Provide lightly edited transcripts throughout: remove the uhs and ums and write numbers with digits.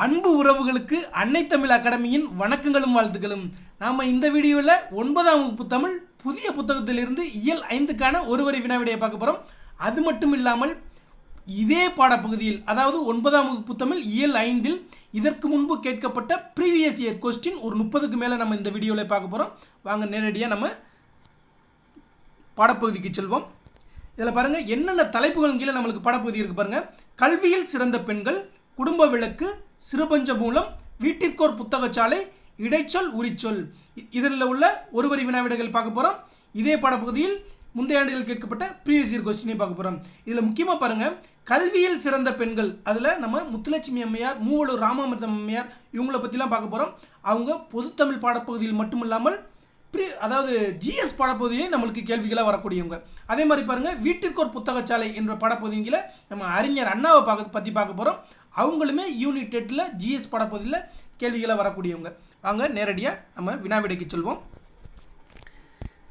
அன்பு உறவுகளுக்கு அன்னை தமிழ் அகாடமியின் வணக்கங்களும் வாழ்த்துக்களும். நாம் இந்த வீடியோவில் 9ஆம் வகுப்பு தமிழ் புதிய புத்தகத்திலிருந்து இயல் 5க்கான ஒரு வரி வினாவிடையை பார்க்க போகிறோம். அது மட்டும் இல்லாமல் இதே பாடப்பகுதியில், அதாவது 9ஆம் வகுப்பு தமிழ் இயல் 5இல் இதற்கு முன்பு கேட்கப்பட்ட ப்ரீவியஸ் இயர் கொஸ்டின் ஒரு 30க்கு மேலே நம்ம இந்த வீடியோவில் பார்க்க போகிறோம். வாங்க நேரடியாக நம்ம பாடப்பகுதிக்கு செல்வோம். இதில் பாருங்கள், என்னென்ன தலைப்புகள் கீழே நம்மளுக்கு பாடப்பகுதி இருக்குது பாருங்கள். கல்வியில் சிறந்த பெண்கள், குடும்ப விளக்கு, சிறுபஞ்ச மூலம், வீட்டிற்கோர் புத்தகச்சாலை, இடைச்சொல் உரிச்சொல், இதில் உள்ள ஒரு வரி வினாவிடைகள் பார்க்க போகிறோம். இதே பாடப்பகுதியில் முந்தைய ஆண்டுகள் கேட்கப்பட்ட ப்ரீவியஸ் இயர் கொஸ்டினை பார்க்க போகிறோம். இதில் முக்கியமாக பாருங்கள், கல்வியில் சிறந்த பெண்கள், அதில் நம்ம முத்துலட்சுமி அம்மையார், மூவலூர் ராமாமிர்தம் அம்மையார், இவங்களை பற்றிலாம் பார்க்க போகிறோம். அவங்க பொதுத்தமிழ் பாடப்பகுதியில் மட்டும் இல்லாமல் அதாவது ஜிஎஸ் பாடப்பகுதியிலே நம்மளுக்கு கேள்விகளாக வரக்கூடியவங்க. அதே மாதிரி பாருங்கள், வீட்டிற்கு ஒரு புத்தகச்சாலை என்ற பாடப்பகுதியில் நம்ம அறிஞர் அண்ணாவை பற்றி பார்க்க போகிறோம். அவங்களுமே யூனிட் 8ல் ஜிஎஸ் பாடப்பகுதியில் கேள்விகளாக வரக்கூடியவங்க. வாங்க நேரடியாக நம்ம வினாவிடைக்கு செல்வோம்.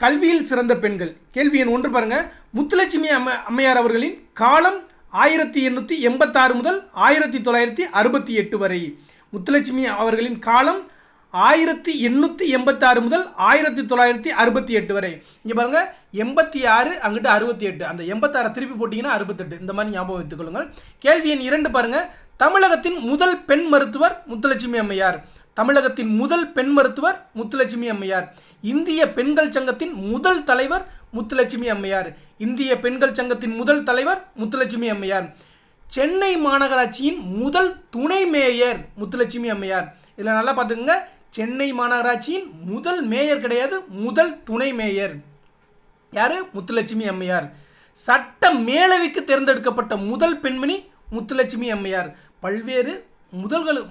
கல்வியில் சிறந்த பெண்கள், கேள்வி எண் 1 பாருங்கள். முத்துலட்சுமி அம்மையார் அவர்களின் காலம் 1886 முதல் 1968 வரை. முத்துலட்சுமி அவர்களின் காலம் 1886 முதல் 1968 வரை. இங்கே பாருங்கள், 86 அங்கிட்டு 68, அந்த 86 திருப்பி போட்டிங்கன்னா 68, இந்த மாதிரி ஞாபகம் வைத்துக் கொள்ளுங்கள். கேள்வி எண் 2 பாருங்கள். தமிழகத்தின் முதல் பெண் மருத்துவர் முத்துலட்சுமி அம்மையார். தமிழகத்தின் முதல் பெண் மருத்துவர் முத்துலட்சுமி அம்மையார். இந்திய பெண்கள் சங்கத்தின் முதல் தலைவர் முத்துலட்சுமி அம்மையார். இந்திய பெண்கள் சங்கத்தின் முதல் தலைவர் முத்துலட்சுமி அம்மையார். சென்னை மாநகராட்சியின் முதல் துணை மேயர் முத்துலட்சுமி அம்மையார். இதில் நல்லா பார்த்துக்கோங்க, சென்னை மாநகராட்சியின் முதல் மேயர் கிடையாது, முதல் துணை மேயர் யாரு? முத்துலட்சுமி அம்மையார். சட்ட மேலவைக்கு தேர்ந்தெடுக்கப்பட்ட முதல் பெண்மணி முத்துலட்சுமி அம்மையார். பல்வேறு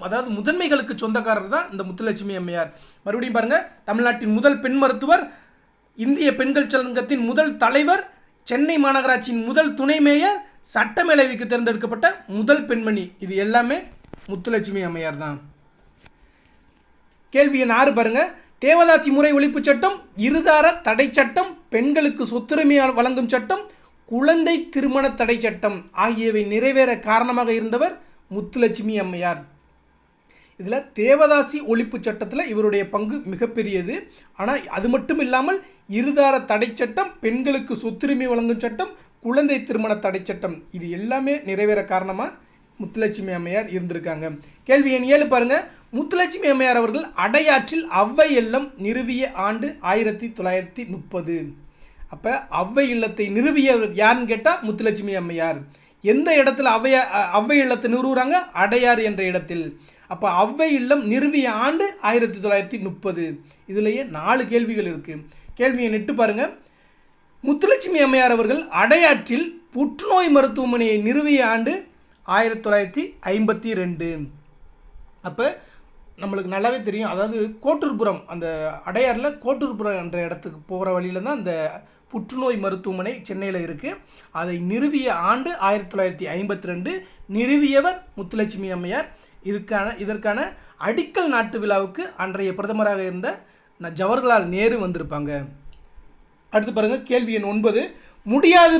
அதாவது முதன்மைகளுக்கு சொந்தக்காரர் தான் இந்த முத்துலட்சுமி அம்மையார். மறுபடியும் பாருங்க, தமிழ்நாட்டின் முதல் பெண் மருத்துவர், இந்திய பெண்கள் சங்கத்தின் முதல் தலைவர், சென்னை மாநகராட்சியின் முதல் துணை மேயர், சட்ட மேலவைக்கு தேர்ந்தெடுக்கப்பட்ட முதல் பெண்மணி, இது எல்லாமே முத்துலட்சுமி அம்மையார் தான். கேள்வி எண் 6 பாருங்க. தேவதாசி முறை ஒழிப்பு சட்டம், இருதார தடை சட்டம், பெண்களுக்கு சொத்துரிமை வழங்கும் சட்டம், குழந்தை திருமண தடை சட்டம் ஆகியவை நிறைவேற காரணமாக இருந்தவர் முத்துலட்சுமி அம்மையார். இதில் தேவதாசி ஒழிப்பு சட்டத்தில் இவருடைய பங்கு மிகப்பெரியது. ஆனால் அது மட்டும் இல்லாமல் இருதார தடை சட்டம், பெண்களுக்கு சொத்துரிமை வழங்கும் சட்டம், குழந்தை திருமண தடை சட்டம், இது எல்லாமே நிறைவேற காரணமாக முத்துலட்சுமி அம்மையார் இருந்திருக்காங்க. கேள்வி எண் 7 பாருங்க. முத்துலட்சுமி அம்மையார் அவர்கள் அடையாற்றில் அவ்வை இல்லம் நிறுவிய ஆண்டு 1930. அப்போ அவ்வை இல்லத்தை நிறுவியவர் யாருன்னு கேட்டால் முத்துலட்சுமி அம்மையார். எந்த இடத்துல அவ்வை இல்லத்தை நிறுவுறாங்க? அடையாறு என்ற இடத்தில். அப்போ அவ்வை இல்லம் நிறுவிய ஆண்டு 1930. இதுலேயே 4 கேள்விகள் இருக்குது. கேள்வி எண் 8 பாருங்கள். முத்துலட்சுமி அம்மையார் அவர்கள் அடையாற்றில் புற்றுநோய் மருத்துவமனையை நிறுவிய ஆண்டு 1952. அப்போ நம்மளுக்கு நல்லாவே தெரியும், அதாவது கோட்டூர்புரம், அந்த அடையாறில் கோட்டூர்புரம் என்ற இடத்துக்கு போகிற வழியில் தான் அந்த புற்றுநோய் மருத்துவமனை சென்னையில் இருக்குது. அதை நிறுவிய ஆண்டு 1952. நிறுவியவர் முத்துலட்சுமி அம்மையார். இதற்கான அடிக்கல் நாட்டு விழாவுக்கு அன்றைய பிரதமராக இருந்த ஜவஹர்லால் நேரு வந்திருப்பாங்க. அடுத்து பாருங்கள், கேள்வி எண் 9. முடியாது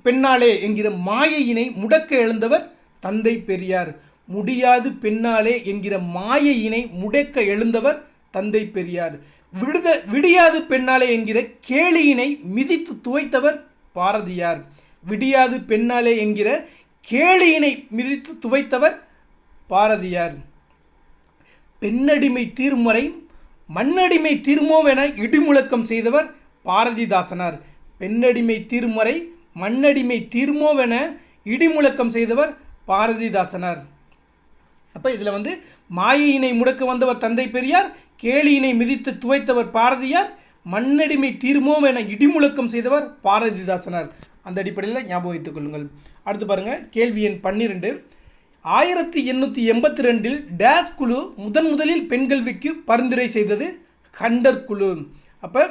பெண்ணாலே என்கிற மாயையினை முடக்க எழுந்தவர் தந்தை பெரியார். முடியாது பெண்ணாலே என்கிற மாயையினை முடக்க எழுந்தவர் தந்தை பெரியார். விடியாது பெண்ணாலே என்கிற கேளியினை மிதித்து துவைத்தவர் பாரதியார். விடியாது பெண்ணாலே என்கிற கேளியினை மிதித்து துவைத்தவர் பாரதியார். பெண்ணடிமை தீர்முறை மண்ணடிமை தீர்மோவென இடிமுழக்கம் செய்தவர் பாரதிதாசனார். பெண்ணடிமை தீர்முறை மண்ணடிமை தீர்மோவென இடிமுழக்கம் செய்தவர் பாரதிதாசனார். அப்போ இதில் மாயையினை முடக்க வந்தவர் தந்தை பெரியார், கேளியினை மிதித்து துவைத்தவர் பாரதியார், மண்ணடிமை தீர்மோவென இடிமுழக்கம் செய்தவர் பாரதிதாசனார். அந்த அடிப்படையில் ஞாபகம் வைத்துக் கொள்ளுங்கள். அடுத்து பாருங்கள், கேள்வி எண் 12. 1882 டேஸ் குழு முதலில் பெண் கல்விக்கு பரிந்துரை செய்தது ஹண்டர் குழு. அப்போ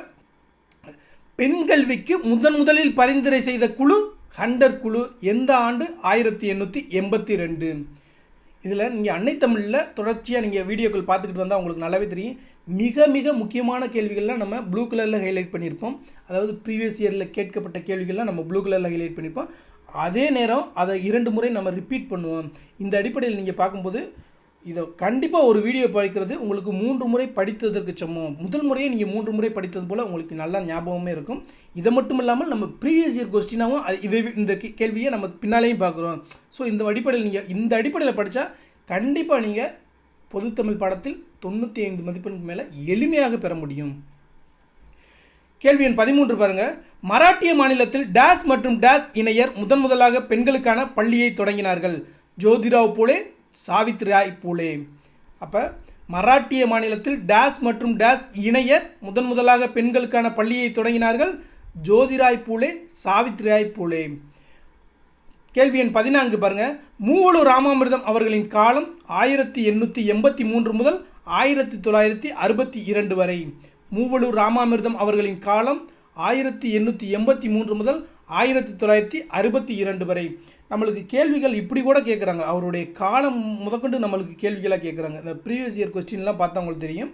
பெண் கல்விக்கு முதலில் பரிந்துரை செய்த குழு ஹண்டர் குழு. எந்த ஆண்டு? 1882. இதில் நீங்கள் அன்னை தமிழில் தொடர்ச்சியாக நீங்கள் வீடியோக்கள் பார்த்துக்கிட்டு வந்தால் உங்களுக்கு நல்லாவே தெரியும், மிக மிக முக்கியமான கேள்விகள்லாம் நம்ம ப்ளூ கலரில் ஹைலைட் பண்ணியிருப்போம். அதாவது ப்ரீவியஸ் இயரில் கேட்கப்பட்ட கேள்விகள்லாம் நம்ம ப்ளூ கலரில் ஹைலைட் பண்ணியிருப்போம். அதே நேரம் அதை 2 முறை நம்ம ரிப்பீட் பண்ணுவோம். இந்த அடிப்படையில் நீங்கள் பார்க்கும்போது இதை கண்டிப்பாக ஒரு வீடியோ படிக்கிறது உங்களுக்கு 3 முறை படித்ததற்கு சமம். முதல் முறையே நீங்கள் 3 முறை படித்தது போல் உங்களுக்கு நல்லா ஞாபகமே இருக்கும். இதை மட்டும் இல்லாமல் நம்ம ப்ரீவியஸ் இயர் கொஸ்டினாகவும் இந்த கேள்வியை நம்ம பின்னாலேயும் பார்க்குறோம். ஸோ இந்த அடிப்படையில் படித்தா கண்டிப்பாக நீங்கள் பொதுத்தமிழ் பாடத்தில் 95 மதிப்பெண்க்கு மேலே எளிமையாக பெற முடியும். கேள்வி எண் 13 பாருங்கள். மராட்டிய மாநிலத்தில் டேஸ் மற்றும் டேஸ் இணையர் முதலாக பெண்களுக்கான பள்ளியை தொடங்கினார்கள். ஜோதிராவ் பூலே, சாவித்ரிபாய் பூலே. அப்போ மராட்டிய மாநிலத்தில் டேஸ் மற்றும் டேஸ் இணையர் முதலாக பெண்களுக்கான பள்ளியை தொடங்கினார்கள். ஜோதிராவ் பூலே, சாவித்ரிபாய் பூலே. கேள்வி எண் 14 பாருங்கள். மூவலூர் ராமாமிர்தம் அவர்களின் காலம் 1883 முதல் 1962 வரை. மூவலூர் ராமாமிர்தம் அவர்களின் காலம் 1883 முதல் 1962 வரை. நம்மளுக்கு கேள்விகள் இப்படி கூட கேட்குறாங்க. அவருடைய காலம் முதற்கொண்டு நம்மளுக்கு கேள்விகளாக கேட்குறாங்க. இந்த ப்ரீவியஸ் இயர் கொஸ்டின்லாம் பார்த்தா உங்களுக்கு தெரியும்.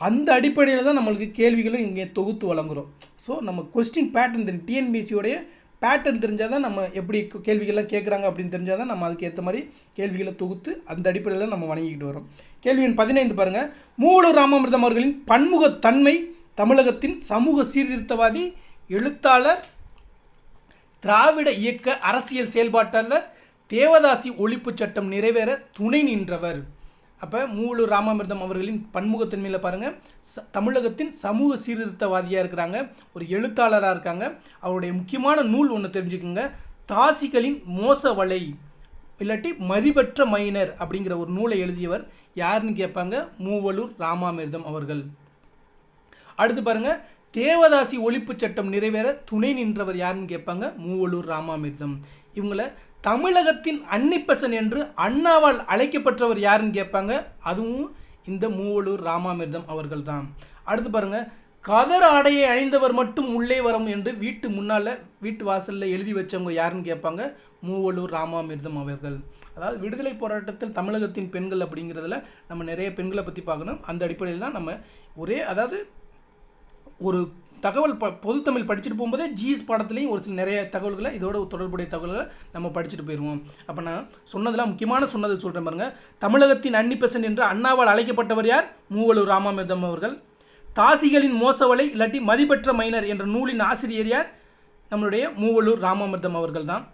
அந்த அடிப்படையில் தான் நம்மளுக்கு கேள்விகளும் இங்கே தொகுத்து வழங்குகிறோம். ஸோ நம்ம கொஸ்டின் பேட்டர்ன் தெரியும், டிஎன்பிஎஸ்சியோடைய பேட்டர்ன் தெரிஞ்சால் தான் நம்ம எப்படி கேள்விகள்லாம் கேட்குறாங்க அப்படின்னு தெரிஞ்சால் தான் நம்ம அதுக்கு ஏற்ற மாதிரி கேள்விகளை தொகுத்து அந்த அடிப்படையில் தான் நம்ம வழங்கிக்கிட்டு வரோம். கேள்வி எண் 15 பாருங்கள். மூவலூர் ராமாமிர்தம் அவர்களின் பன்முகத்தன்மை, தமிழகத்தின் சமூக சீர்திருத்தவாதி, எழுத்தாளர், திராவிட இயக்க அரசியல் செயல்பாட்டாளர், தேவதாசி ஒழிப்பு சட்டம் நிறைவேற துணை நின்றவர். அப்போ மூவலூர் ராமாமிர்தம் அவர்களின் பன்முகத்தன்மையில் பாருங்கள், தமிழகத்தின் சமூக சீர்திருத்தவாதியாக இருக்கிறாங்க, ஒரு எழுத்தாளராக இருக்காங்க. அவருடைய முக்கியமான நூல் ஒன்று தெரிஞ்சுக்கோங்க, தாசிகளின் மோச வலை இல்லாட்டி மதிபற்ற மைனர் அப்படிங்கிற ஒரு நூலை எழுதியவர் யாருன்னு கேட்பாங்க, மூவலூர் ராமாமிர்தம் அவர்கள். அடுத்து பாருங்கள், தேவதாசி ஒழிப்பு சட்டம் நிறைவேற துணை நின்றவர் யாருன்னு கேட்பாங்க, மூவலூர் ராமாமிர்தம். இவங்களை தமிழகத்தின் அன்னிப்பசன் என்று அண்ணாவால் அழைக்கப்பட்டவர் யாருன்னு கேட்பாங்க, அதுவும் இந்த மூவலூர் ராமாமிர்தம் அவர்கள் தான். அடுத்து பாருங்கள், கதர் ஆடையை அணிந்தவர் மட்டும் உள்ளே வரும் என்று வீட்டு வாசலில் எழுதி வச்சவங்க யாருன்னு கேட்பாங்க, மூவலூர் ராமாமிர்தம் அவர்கள். அதாவது விடுதலை போராட்டத்தில் தமிழகத்தின் பெண்கள் அப்படிங்கிறதுல நம்ம நிறைய பெண்களை பற்றி பார்க்கணும். அந்த அடிப்படையில் தான் நம்ம ஒரு தகவல் பொதுத்தமிழ் படிச்சுட்டு போகும்போதே ஜிஎஸ் பாடத்துலேயும் ஒரு சில நிறைய தகவல்களை இதோட தொடர்புடைய தகவல்களை நம்ம படிச்சுட்டு போயிடுவோம். அப்போ நான் சொன்னதெல்லாம் முக்கியமான சொன்னதை சொல்கிறேன் பாருங்கள். தமிழகத்தின் அன்னிப்பசன் என்று அண்ணாவால் அழைக்கப்பட்டவர் யார், மூவலூர் ராமாமிர்தம் அவர்கள். தாசிகளின் மோசவலை இல்லாட்டி மதிப்பற்ற மைனர் என்ற நூலின் ஆசிரியர் யார், நம்மளுடைய மூவலூர் ராமாமிர்தம் அவர்கள் தான்.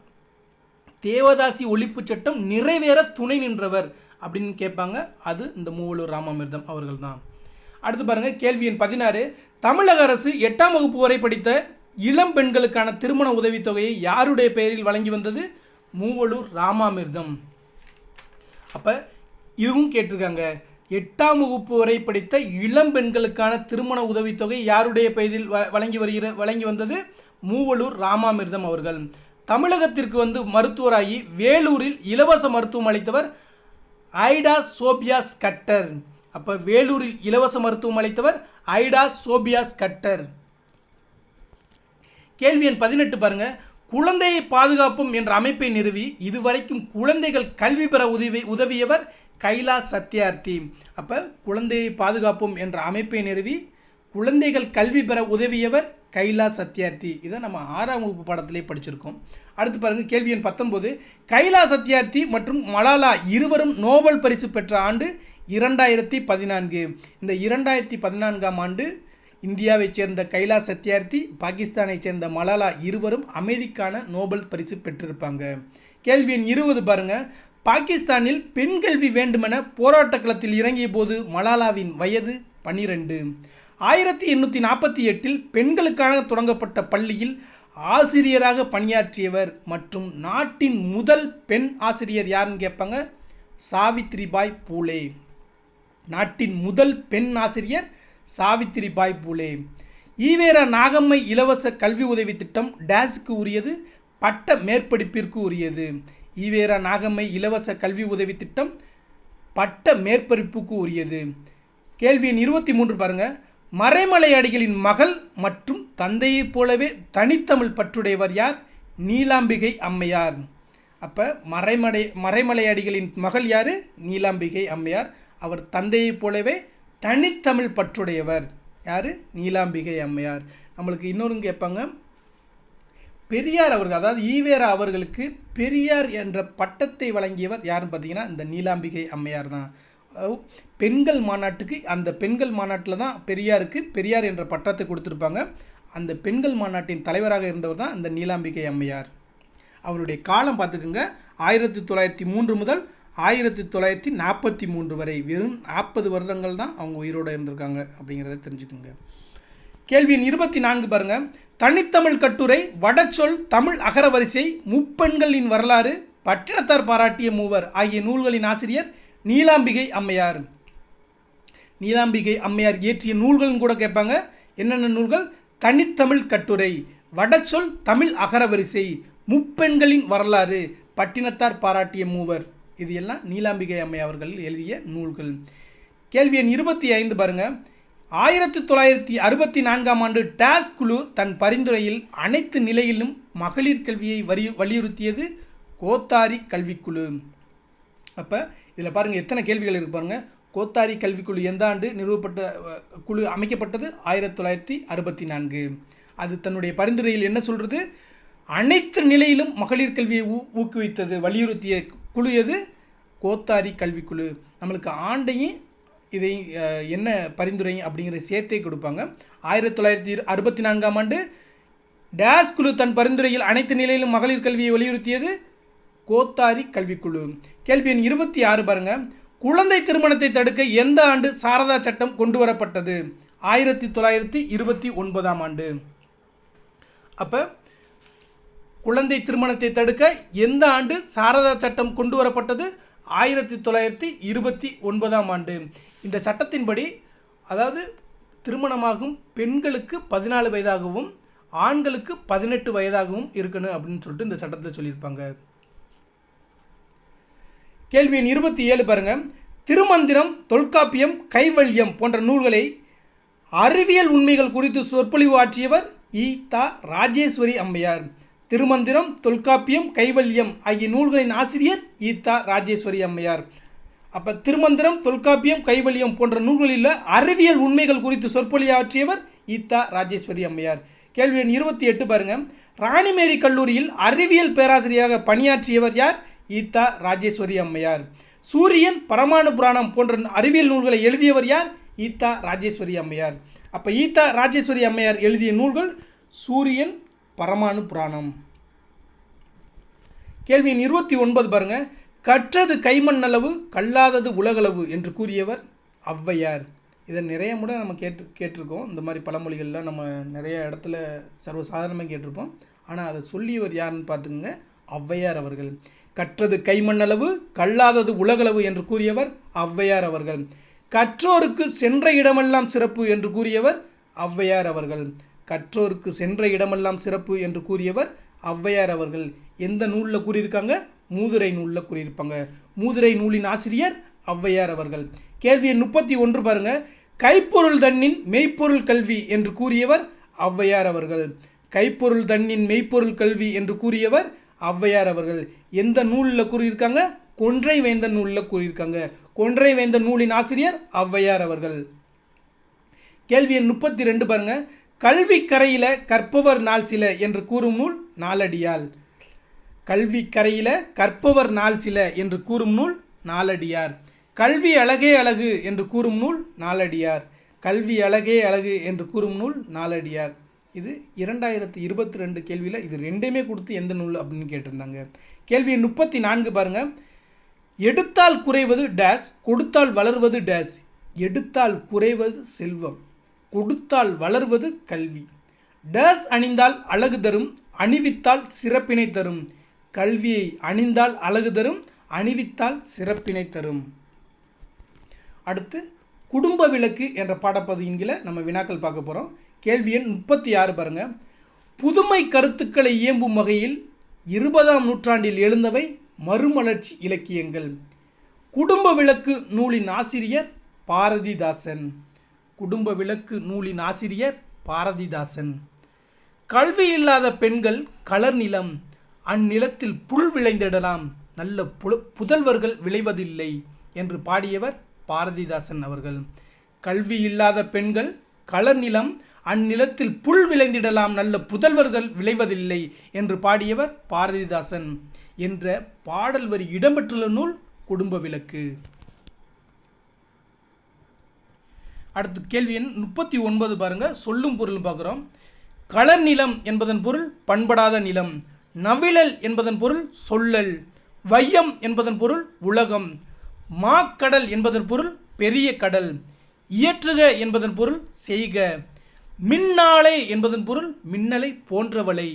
தேவதாசி ஒழிப்பு சட்டம் நிறைவேற துணை நின்றவர் அப்படின்னு கேட்பாங்க, அது இந்த மூவலூர் ராமாமிர்தம் அவர்கள் தான். அடுத்து பாருங்கள், கேள்வி எண் 16. தமிழக அரசு 8ஆம் வகுப்பு வரை படித்த இளம் பெண்களுக்கான திருமண உதவித்தொகையை யாருடைய பெயரில் வழங்கி வந்தது, மூவலூர் ராமாமிர்தம். அப்போ இதுவும் கேட்டிருக்காங்க, 8ஆம் வகுப்பு வரை படித்த இளம் பெண்களுக்கான திருமண உதவித்தொகை யாருடைய பெயரில் வழங்கி வந்தது, மூவலூர் ராமாமிர்தம் அவர்கள். தமிழகத்திற்கு மருத்துவராகி வேலூரில் இலவச மருத்துவம் அளித்தவர் ஐடா சோபியாஸ் கட்டர். அப்போ வேலூரில் இலவச மருத்துவம் அளித்தவர் ஐடா சோபியாஸ் கட்டர். கேள்வி எண் 18 பாருங்கள். குழந்தையை பாதுகாப்போம் என்ற அமைப்பை நிறுவி இதுவரைக்கும் குழந்தைகள் கல்வி பெற உதவியவர் கைலாஷ் சத்யார்த்தி. அப்போ குழந்தையை பாதுகாப்போம் என்ற அமைப்பை நிறுவி குழந்தைகள் கல்வி பெற உதவியவர் கைலாஷ் சத்யார்த்தி. இதை நம்ம 6ஆம் வகுப்பு பாடத்திலே படிச்சிருக்கோம். அடுத்து பாருங்கள், கேள்வி எண் 19. கைலாஷ் சத்யார்த்தி மற்றும் மலாலா இருவரும் நோபல் பரிசு பெற்ற ஆண்டு 2014. இந்த 2014ஆம் ஆண்டு இந்தியாவைச் சேர்ந்த கைலாஷ் சத்யார்த்தி, பாகிஸ்தானைச் சேர்ந்த மலாலா இருவரும் அமைதிக்கான நோபல் பரிசு பெற்றிருப்பாங்க. கேள்வி எண் 20 பாருங்கள். பாகிஸ்தானில் பெண் கல்வி வேண்டுமென போராட்ட களத்தில் இறங்கிய போது மலாலாவின் வயது 12. 1848 பெண்களுக்காக தொடங்கப்பட்ட பள்ளியில் ஆசிரியராக பணியாற்றியவர் மற்றும் நாட்டின் முதல் பெண் ஆசிரியர் யாருன்னு கேட்பாங்க, சாவித்ரிபாய் பூலே. நாட்டின் முதல் பெண் ஆசிரியர் சாவித்ரிபாய் பூலே. ஈவேரா நாகம்மை இலவச கல்வி உதவி திட்டம் டேஸுக்கு உரியது, பட்ட மேற்படிப்பிற்கு உரியது. ஈவேரா நாகம்மை இலவச கல்வி உதவி திட்டம் பட்ட மேற்படிப்புக்கு உரியது. கேள்வி எண் 23 பாருங்கள். மறைமலை அடிகளின் மகள் மற்றும் தந்தையைப் போலவே தனித்தமிழ் பற்றுடையவர் யார், நீலாம்பிகை அம்மையார். அப்போ மறைமலை அடிகளின் மகள் யார், நீலாம்பிகை அம்மையார். அவர் தந்தையைப் போலவே தனித்தமிழ் பற்றுடையவர் யார், நீலாம்பிகை அம்மையார். நம்மளுக்கு இன்னொரு கேட்பாங்க, பெரியார் அவர்கள், அதாவது ஈவேரா அவர்களுக்கு பெரியார் என்ற பட்டத்தை வழங்கியவர் யாருன்னு பார்த்தீங்கன்னா இந்த நீலாம்பிகை அம்மையார் தான். பெண்கள் மாநாட்டுக்கு, அந்த பெண்கள் மாநாட்டில் தான் பெரியார் என்ற பட்டத்தை கொடுத்துருப்பாங்க. அந்த பெண்கள் மாநாட்டின் தலைவராக இருந்தவர் தான் இந்த நீலாம்பிகை அம்மையார். அவருடைய காலம் பார்த்துக்குங்க, 1903 முதல் 1943 வரை, வெறும் 40 வருடங்கள் தான் அவங்க உயிரோடு இருந்திருக்காங்க அப்படிங்கிறத தெரிஞ்சுக்கோங்க. கேள்வி எண் 24 பாருங்கள். தனித்தமிழ் கட்டுரை, வடச்சொல், தமிழ் அகரவரிசை, முப்பெண்களின் வரலாறு, பட்டினத்தார் பாராட்டிய மூவர் ஆகிய நூல்களின் ஆசிரியர் நீலாம்பிகை அம்மையார். நீலாம்பிகை அம்மையார் இயற்றிய நூல்கள்னு கூட கேட்பாங்க. என்னென்ன நூல்கள்? தனித்தமிழ் கட்டுரை, வடச்சொல், தமிழ் அகரவரிசை, முப்பெண்களின் வரலாறு, பட்டினத்தார் பாராட்டிய மூவர். இது எல்லாம் நீலாம்பிகை அம்மையார் அவர்கள் எழுதிய நூல்கள். கேள்வி எண் 25 பாருங்கள். 1964ஆம் ஆண்டு டாஸ் குழு தன் பரிந்துரையில் அனைத்து நிலையிலும் மகளிர் கல்வியை வலியுறுத்தியது கோத்தாரி கல்விக்குழு. அப்போ இதில் பாருங்கள் எத்தனை கேள்விகள் இருக்கு பாருங்கள். கோத்தாரி கல்விக்குழு எந்த ஆண்டு நிறுவப்பட்ட குழு அமைக்கப்பட்டது? 1964. அது தன்னுடைய பரிந்துரையில் என்ன சொல்கிறது? அனைத்து நிலையிலும் மகளிர் கல்வியை ஊக்குவித்தது, வலியுறுத்திய குழு எது? கோத்தாரி கல்விக்குழு. நம்மளுக்கு ஆண்டையும் இதை என்ன பரிந்துரை அப்படிங்கிற சேர்த்தே கொடுப்பாங்க. 1964ஆம் ஆண்டு டேஸ் குழு தன் பரிந்துரையில் அனைத்து நிலையிலும் மகளிர் கல்வியை வலியுறுத்தியது கோத்தாரி கல்விக்குழு. கேள்வி எண் 26 பாருங்க. குழந்தை திருமணத்தை தடுக்க எந்த ஆண்டு சாரதா சட்டம் கொண்டு வரப்பட்டது? 1929ஆம் ஆண்டு. அப்போ குழந்தை திருமணத்தை தடுக்க எந்த ஆண்டு சாரதா சட்டம் கொண்டு வரப்பட்டது? 1929ஆம் ஆண்டு. இந்த சட்டத்தின்படி, அதாவது திருமணமாகும் பெண்களுக்கு 14 வயதாகவும் ஆண்களுக்கு 18 வயதாகவும் இருக்கணும் அப்படின்னு சொல்லிட்டு இந்த சட்டத்தில் சொல்லியிருப்பாங்க. கேள்வி எண் 27 பாருங்க. திருமந்திரம், தொல்காப்பியம், கைவல்யம் போன்ற நூல்களை அறிவியல் உண்மைகள் குறித்து சொற்பொழிவு ஆற்றியவர் ஈதா ராஜேஸ்வரி அம்மையார். திருமந்திரம், தொல்காப்பியம், கைவல்யம் ஆகிய நூல்களின் ஆசிரியர் ஈதா ராஜேஸ்வரி அம்மையார். அப்போ திருமந்திரம், தொல்காப்பியம், கைவல்யம் போன்ற நூல்களில் அறிவியல் உண்மைகள் குறித்து சொற்பொழிவு ஆற்றியவர் ஈதா ராஜேஸ்வரி அம்மையார். கேள்வி எண் 28 பாருங்க. ராணிமேரி கல்லூரியில் அறிவியல் பேராசிரியராக பணியாற்றியவர் யார்? ஈதா ராஜேஸ்வரி அம்மையார். சூரியன், பரமாணு புராணம் போன்ற அறிவியல் நூல்களை எழுதியவர் யார்? ஈதா ராஜேஸ்வரி அம்மையார். அப்போ ஈதா ராஜேஸ்வரி அம்மையார் எழுதிய நூல்கள் சூரியன், பரமாணு புராணம். கேள்வி எண் 29 பாருங்க. கற்றது கைமண்ணளவு, கல்லாதது உலகளவு என்று கூறியவர் ஔவையார். இதை நிறைய முறை நம்ம கேட்டிருக்கோம். இந்த மாதிரி பழமொழிகள்லாம் நம்ம நிறைய இடத்துல சர்வசாதாரணமாக கேட்டிருப்போம். ஆனால் அதை சொல்லியவர் யாருன்னு பார்த்துக்கோங்க, ஔவையார் அவர்கள். கற்றது கைமண்ணளவு, கல்லாதது உலகளவு என்று கூறியவர் ஔவையார் அவர்கள். கற்றோருக்கு சென்ற இடமெல்லாம் சிறப்பு என்று கூறியவர் ஔவையார் அவர்கள். கற்றோருக்கு சென்ற இடமெல்லாம் சிறப்பு என்று கூறியவர் ஔவையார் அவர்கள். எந்த நூலில் கூறியிருக்காங்க? மூதுரை நூலில் கூறியிருப்பாங்க. மூதுரை நூலின் ஆசிரியர் ஔவையார் அவர்கள். கேள்வி எண் 31 பாருங்க. கைப்பொருள் தன்னின் மெய்ப்பொருள் கல்வி என்று கூறியவர் ஔவையார் அவர்கள். கைப்பொருள் தன்னின் மெய்ப்பொருள் கல்வி என்று கூறியவர் ஔவையார் அவர்கள். எந்த நூலில் கூறியிருக்காங்க? கொன்றை வேந்தன் நூலில் கூறியிருக்காங்க. கொன்றை வேந்தன் நூலின் ஆசிரியர் ஔவையார் அவர்கள். கேள்வி எண் 32 பாருங்க. கல்வி கரையில கற்பவர் நாள் சில என்று கூறும் நூல் நாலடியால். கல்வி கரையில கற்பவர் நாள் சில என்று கூறும் நூல் நாலடியார். கல்வி அழகே அழகு என்று கூறும் நூல் நாலடியார். கல்வி அழகே அழகு என்று கூறும் நூல் நாலடியார். இது 2022 கேள்வியில் இது ரெண்டுமே கொடுத்து எந்த நூல் அப்படின்னு கேட்டிருந்தாங்க. கேள்வி 34 பாருங்க. எடுத்தால் குறைவது டேஸ், கொடுத்தால் வளர்வது டேஸ். எடுத்தால் குறைவது செல்வம், கொடுத்தால் வளர்வது கல்வி. டேஸ் அணிந்தால் அழகு தரும், அணிவித்தால் சிறப்பினை தரும். கல்வியை அணிந்தால் அழகு தரும், அணிவித்தால் சிறப்பினை தரும். அடுத்து குடும்ப விளக்கு என்ற பாடப்பகுதியில் நம்ம வினாக்கள் பார்க்க போகிறோம். கேள்வி எண் 36 பாருங்க. புதுமை கருத்துக்களை இயம்பும் வகையில் 20ஆம் நூற்றாண்டில் எழுந்தவை மறுமலர்ச்சி இலக்கியங்கள். குடும்ப விளக்கு நூலின் ஆசிரியர் பாரதிதாசன். குடும்ப விளக்கு நூலின் ஆசிரியர் பாரதிதாசன். கல்வி இல்லாத பெண்கள் கலர் நிலம், அந்நிலத்தில் புல் விளைந்திடலாம், நல்ல புதல்வர்கள் விளைவதில்லை என்று பாடியவர் பாரதிதாசன் அவர்கள். கல்வி இல்லாத பெண்கள் கலர் நிலம், அந்நிலத்தில் புல் விளைந்திடலாம், நல்ல புதல்வர்கள் விளைவதில்லை என்று பாடியவர் பாரதிதாசன் என்ற பாடல் வரி இடம்பெற்றுள்ள நூல் குடும்ப விளக்கு. அடுத்து கேள்வி எண் 39 பாருங்க. சொல்லும் பொருள் பார்க்குறோம். களர் நிலம் என்பதன் பொருள் பண்படாத நிலம். நவிழல் என்பதன் பொருள் சொல்லல். வையம் என்பதன் பொருள் உலகம். மாக்கடல் என்பதன் பொருள் பெரிய கடல். இயற்றுக என்பதன் பொருள் செய்க. மின்னாளே என்பதன் பொருள் மின்னலை போன்றவளை.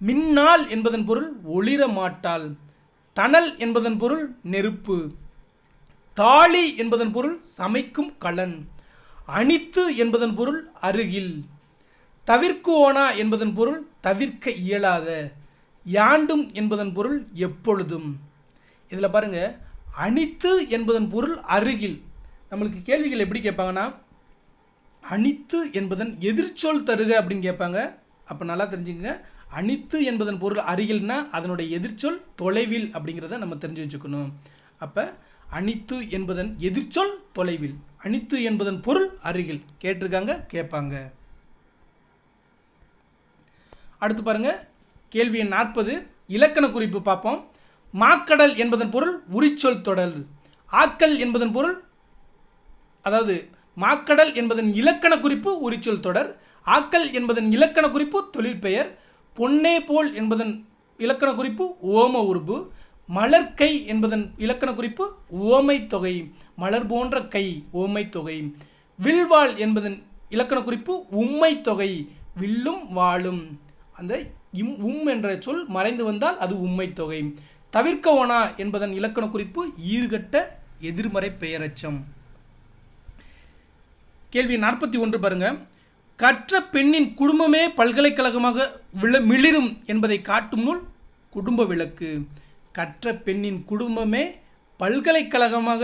மின்னாள் என்பதன் பொருள் ஒளிர மாட்டாள். தணல் என்பதன் பொருள் நெருப்பு. தாளி என்பதன் பொருள் சமைக்கும் கலன். அனித்து என்பதன் பொருள் அருகில். தவிர்க்குவோனா என்பதன் பொருள் தவிர்க்க இயலாத. யாண்டும் என்பதன் பொருள் எப்பொழுதும். இதில் பாருங்க, அனித்து என்பதன் பொருள் அருகில். நம்மளுக்கு கேள்விகள் எப்படி கேட்பாங்கன்னா, அனித்து என்பதன் எதிர்ச்சொல் தருக அப்படின்னு கேட்பாங்க. அப்போ நல்லா தெரிஞ்சுங்க, அனித்து என்பதன் பொருள் அருகில்னா அதனுடைய எதிர்ச்சொல் தொலைவில் அப்படிங்கிறத நம்ம தெரிஞ்சு வச்சுக்கணும். அப்போ அனித்து என்பதன் எதிர்ச்சொல் தொலைவில், அனித்து என்பதன் பொருள் அருகில் கேட்டிருக்காங்க, கேட்பாங்க. அடுத்து பாருங்க, கேள்வி எண் 40 இலக்கண குறிப்பு பார்ப்போம். மாக்கடல் என்பதன் பொருள் உரிச்சொல் தொடர். ஆக்கல் என்பதன் பொருள், அதாவது மாக்கடல் என்பதன் இலக்கண குறிப்பு உரிச்சொல் தொடர். ஆக்கல் என்பதன் இலக்கண குறிப்பு தொழிற்பெயர். பொன்னே போல் என்பதன் இலக்கண குறிப்பு ஓம உருபு. மலர்கை என்பதன் இலக்கண குறிப்பு ஓமை தொகை. மலர் போன்ற கை ஓமை தொகை. வில்வாள் என்பதன் இலக்கண குறிப்பு உம்மை தொகை. வில்லும் வாளும், அந்த என்ற சொல் மறைந்து வந்தால் அது உம்மை தொகை. தவிர்க்கவோனா என்பதன் இலக்கண குறிப்பு ஈர்கட்ட எதிர்மறை பெயரச்சம். கேள்வி 41 பாருங்க. கற்ற பெண்ணின் குடும்பமே பல்கலைக்கழகமாக மிளிரும் என்பதை காட்டும் நூல் குடும்ப விளக்கு. கற்ற பெண்ணின் குடும்பமே பல்கலைக்கழகமாக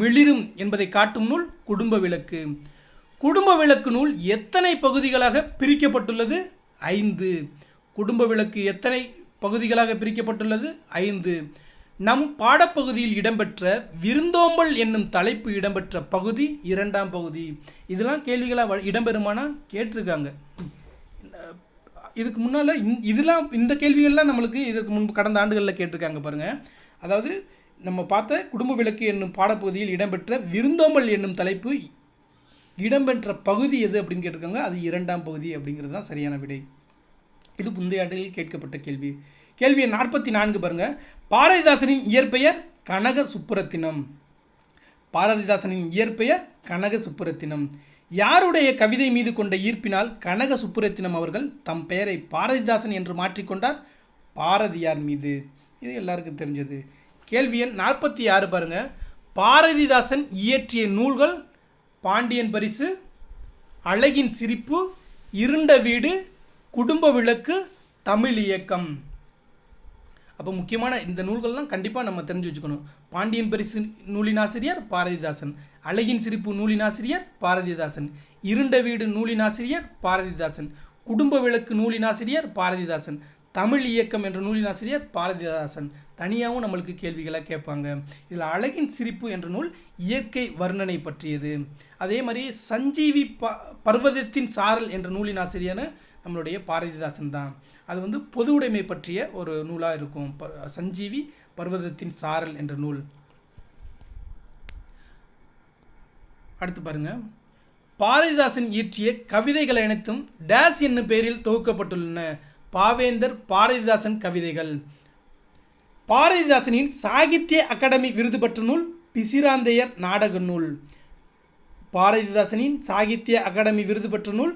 மிளிரும் என்பதை காட்டும் நூல் குடும்ப விளக்கு. குடும்ப விளக்கு நூல் எத்தனை பகுதிகளாக பிரிக்கப்பட்டுள்ளது? 5. குடும்ப விளக்கு எத்தனை பகுதிகளாக பிரிக்கப்பட்டுள்ளது? 5. நம் பாடப்பகுதியில் இடம்பெற்ற விருந்தோம்பல் என்னும் தலைப்பு இடம்பெற்ற பகுதி 2ஆம் பகுதி. இதெல்லாம் கேள்விகளாக இடம்பெறுமானா கேட்டிருக்காங்க. இதுக்கு முன்னால் இந்த கேள்விகள்லாம் நம்மளுக்கு இதற்கு முன்பு கடந்த ஆண்டுகளில் கேட்டிருக்காங்க பாருங்கள். அதாவது நம்ம பார்த்த குடும்ப விளக்கு என்னும் பாடப்பகுதியில் இடம்பெற்ற விருந்தோம்பல் என்னும் தலைப்பு இடம்பெற்ற பகுதி எது அப்படின்னு கேட்டிருக்காங்க. அது 2ஆம் பகுதி அப்படிங்கிறது தான் சரியான விடை. இது முந்தைய ஆண்டுகளில் கேட்கப்பட்ட கேள்வி. கேள்வி 44 பாருங்க. பாரதிதாசனின் இயற்பெயர் கனக சுப்புரத்தினம். பாரதிதாசனின் இயற்பெயர் கனக சுப்புரத்தினம். யாருடைய கவிதை மீது கொண்ட ஈர்ப்பினால் கனக சுப்புரத்தினம் அவர்கள் தம் பெயரை பாரதிதாசன் என்று மாற்றிக்கொண்டார்? பாரதியார் மீது. இது எல்லாருக்கும் தெரிஞ்சது. கேள்வி எண் 46 பாருங்க. பாரதிதாசன் இயற்றிய நூல்கள் பாண்டியன் பரிசு, அழகின் சிரிப்பு, இருண்ட வீடு, குடும்ப விளக்கு, தமிழ் இயக்கம். அப்போ முக்கியமான இந்த நூல்கள்லாம் கண்டிப்பாக நம்ம தெரிஞ்சு வச்சுக்கணும். பாண்டியன் பரிசு நூலின் ஆசிரியர் பாரதிதாசன். அழகின் சிரிப்பு நூலின் ஆசிரியர் பாரதிதாசன். இருண்ட வீடு நூலின் ஆசிரியர் பாரதிதாசன். குடும்ப விளக்கு நூலின் ஆசிரியர் பாரதிதாசன். தமிழ் இயக்கம் என்ற நூலின் ஆசிரியர் பாரதிதாசன். தனியாகவும் நம்மளுக்கு கேள்விகளை கேட்பாங்க. இதில் அழகின் சிரிப்பு என்ற நூல் இயற்கை வர்ணனை பற்றியது. அதே மாதிரி சஞ்சீவி பர்வதத்தின் சாரல் என்ற நூலின் ஆசிரியர் நம்மளுடைய பாரதிதாசன் தான். அது பொது உடைமை பற்றிய ஒரு நூலாக இருக்கும். சஞ்சீவி பர்வதத்தின் சாரல் என்ற நூல். அடுத்து பாருங்க. பாரதிதாசன் இயற்றிய கவிதைகள் அனைத்தும் டேஸ் என்னும் பெயரில் தொகுக்கப்பட்டுள்ளன. பாவேந்தர் பாரதிதாசன் கவிதைகள். பாரதிதாசனின் சாகித்ய அகாடமி விருது பெற்ற நூல் பிசிராந்தையர் நாடக நூல். பாரதிதாசனின் சாகித்ய அகாடமி விருது பெற்ற நூல்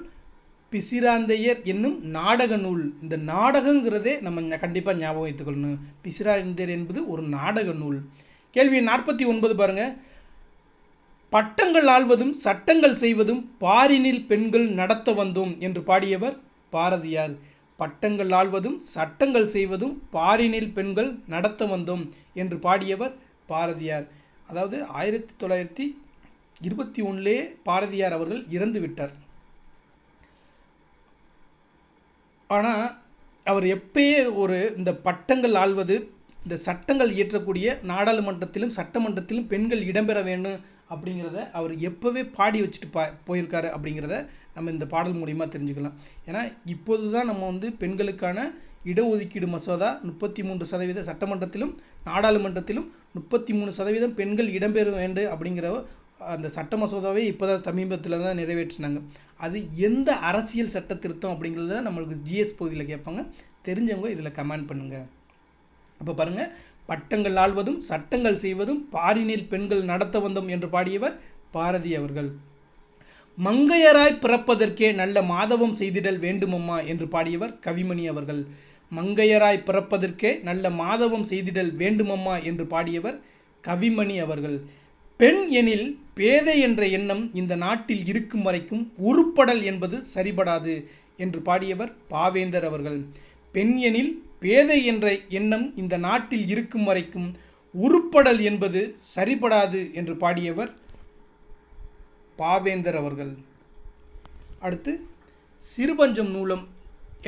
பிசிராந்தையர் என்னும் நாடக நூல். இந்த நாடகங்கிறதே நம்ம கண்டிப்பாக ஞாபகம் வைத்துக்கொள்ளணும். பிசிராந்தையர் என்பது ஒரு நாடக நூல். கேள்வி 49 பாருங்க. பட்டங்கள் ஆள்வதும் சட்டங்கள் செய்வதும் பாரினில் பெண்கள் நடத்த வந்தோம் என்று பாடியவர் பாரதியார். பட்டங்கள் ஆள்வதும் சட்டங்கள் செய்வதும் பாரினில் பெண்கள் நடத்த வந்தோம் என்று பாடியவர் பாரதியார். அதாவது 1921 பாரதியார் அவர்கள் இறந்து விட்டார். ஆனால் அவர் எப்பயே இந்த பட்டங்கள் ஆள்வது, இந்த சட்டங்கள் இயற்றக்கூடிய நாடாளுமன்றத்திலும் சட்டமன்றத்திலும் பெண்கள் இடம்பெற வேண்டும் அப்படிங்கிறத அவர் எப்போவே பாடி வச்சுட்டு போயிருக்காரு அப்படிங்கிறத நம்ம இந்த பாடல் மூலிமா தெரிஞ்சுக்கலாம். ஏன்னா இப்போது தான் நம்ம வந்து பெண்களுக்கான இடஒதுக்கீடு மசோதா 33% சட்டமன்றத்திலும் நாடாளுமன்றத்திலும் 33% பெண்கள் இடம்பெற வேண்டும் அப்படிங்கிற அந்த சட்ட மசோதாவே இப்போ தான் சமீபத்தில் தான் நிறைவேற்றினாங்க. அது எந்த அரசியல் சட்ட திருத்தம் அப்படிங்கிறத நம்மளுக்கு ஜிஎஸ் பகுதியில் கேட்பாங்க. தெரிஞ்சவங்க இதில் கமெண்ட் பண்ணுங்கள். அப்போ பாருங்கள், பட்டங்கள் ஆள்வதும் சட்டங்கள் செய்வதும் பாரினில் பெண்கள் நடத்த வந்தோம் என்று பாடியவர் பாரதி அவர்கள். மங்கையராய் பிறப்பதற்கே நல்ல மாதவம் செய்திடல் வேண்டுமம்மா என்று பாடியவர் கவிமணி அவர்கள். மங்கையராய் பிறப்பதற்கே நல்ல மாதவம் செய்திடல் வேண்டுமம்மா என்று பாடியவர் கவிமணி அவர்கள். பெண் எனில் பேதை என்ற எண்ணம் இந்த நாட்டில் இருக்கும் வரைக்கும் உருப்படல் என்பது சரிபடாது என்று பாடியவர் பாவேந்தர் அவர்கள். பெண் எனில் பேதை என்ற எண்ணம் இந்த நாட்டில் இருக்கும் வரைக்கும் உருப்படல் என்பது சரிபடாது என்று பாடியவர் பாவேந்தர் அவர்கள். அடுத்து சிறுபஞ்சம் நூலம்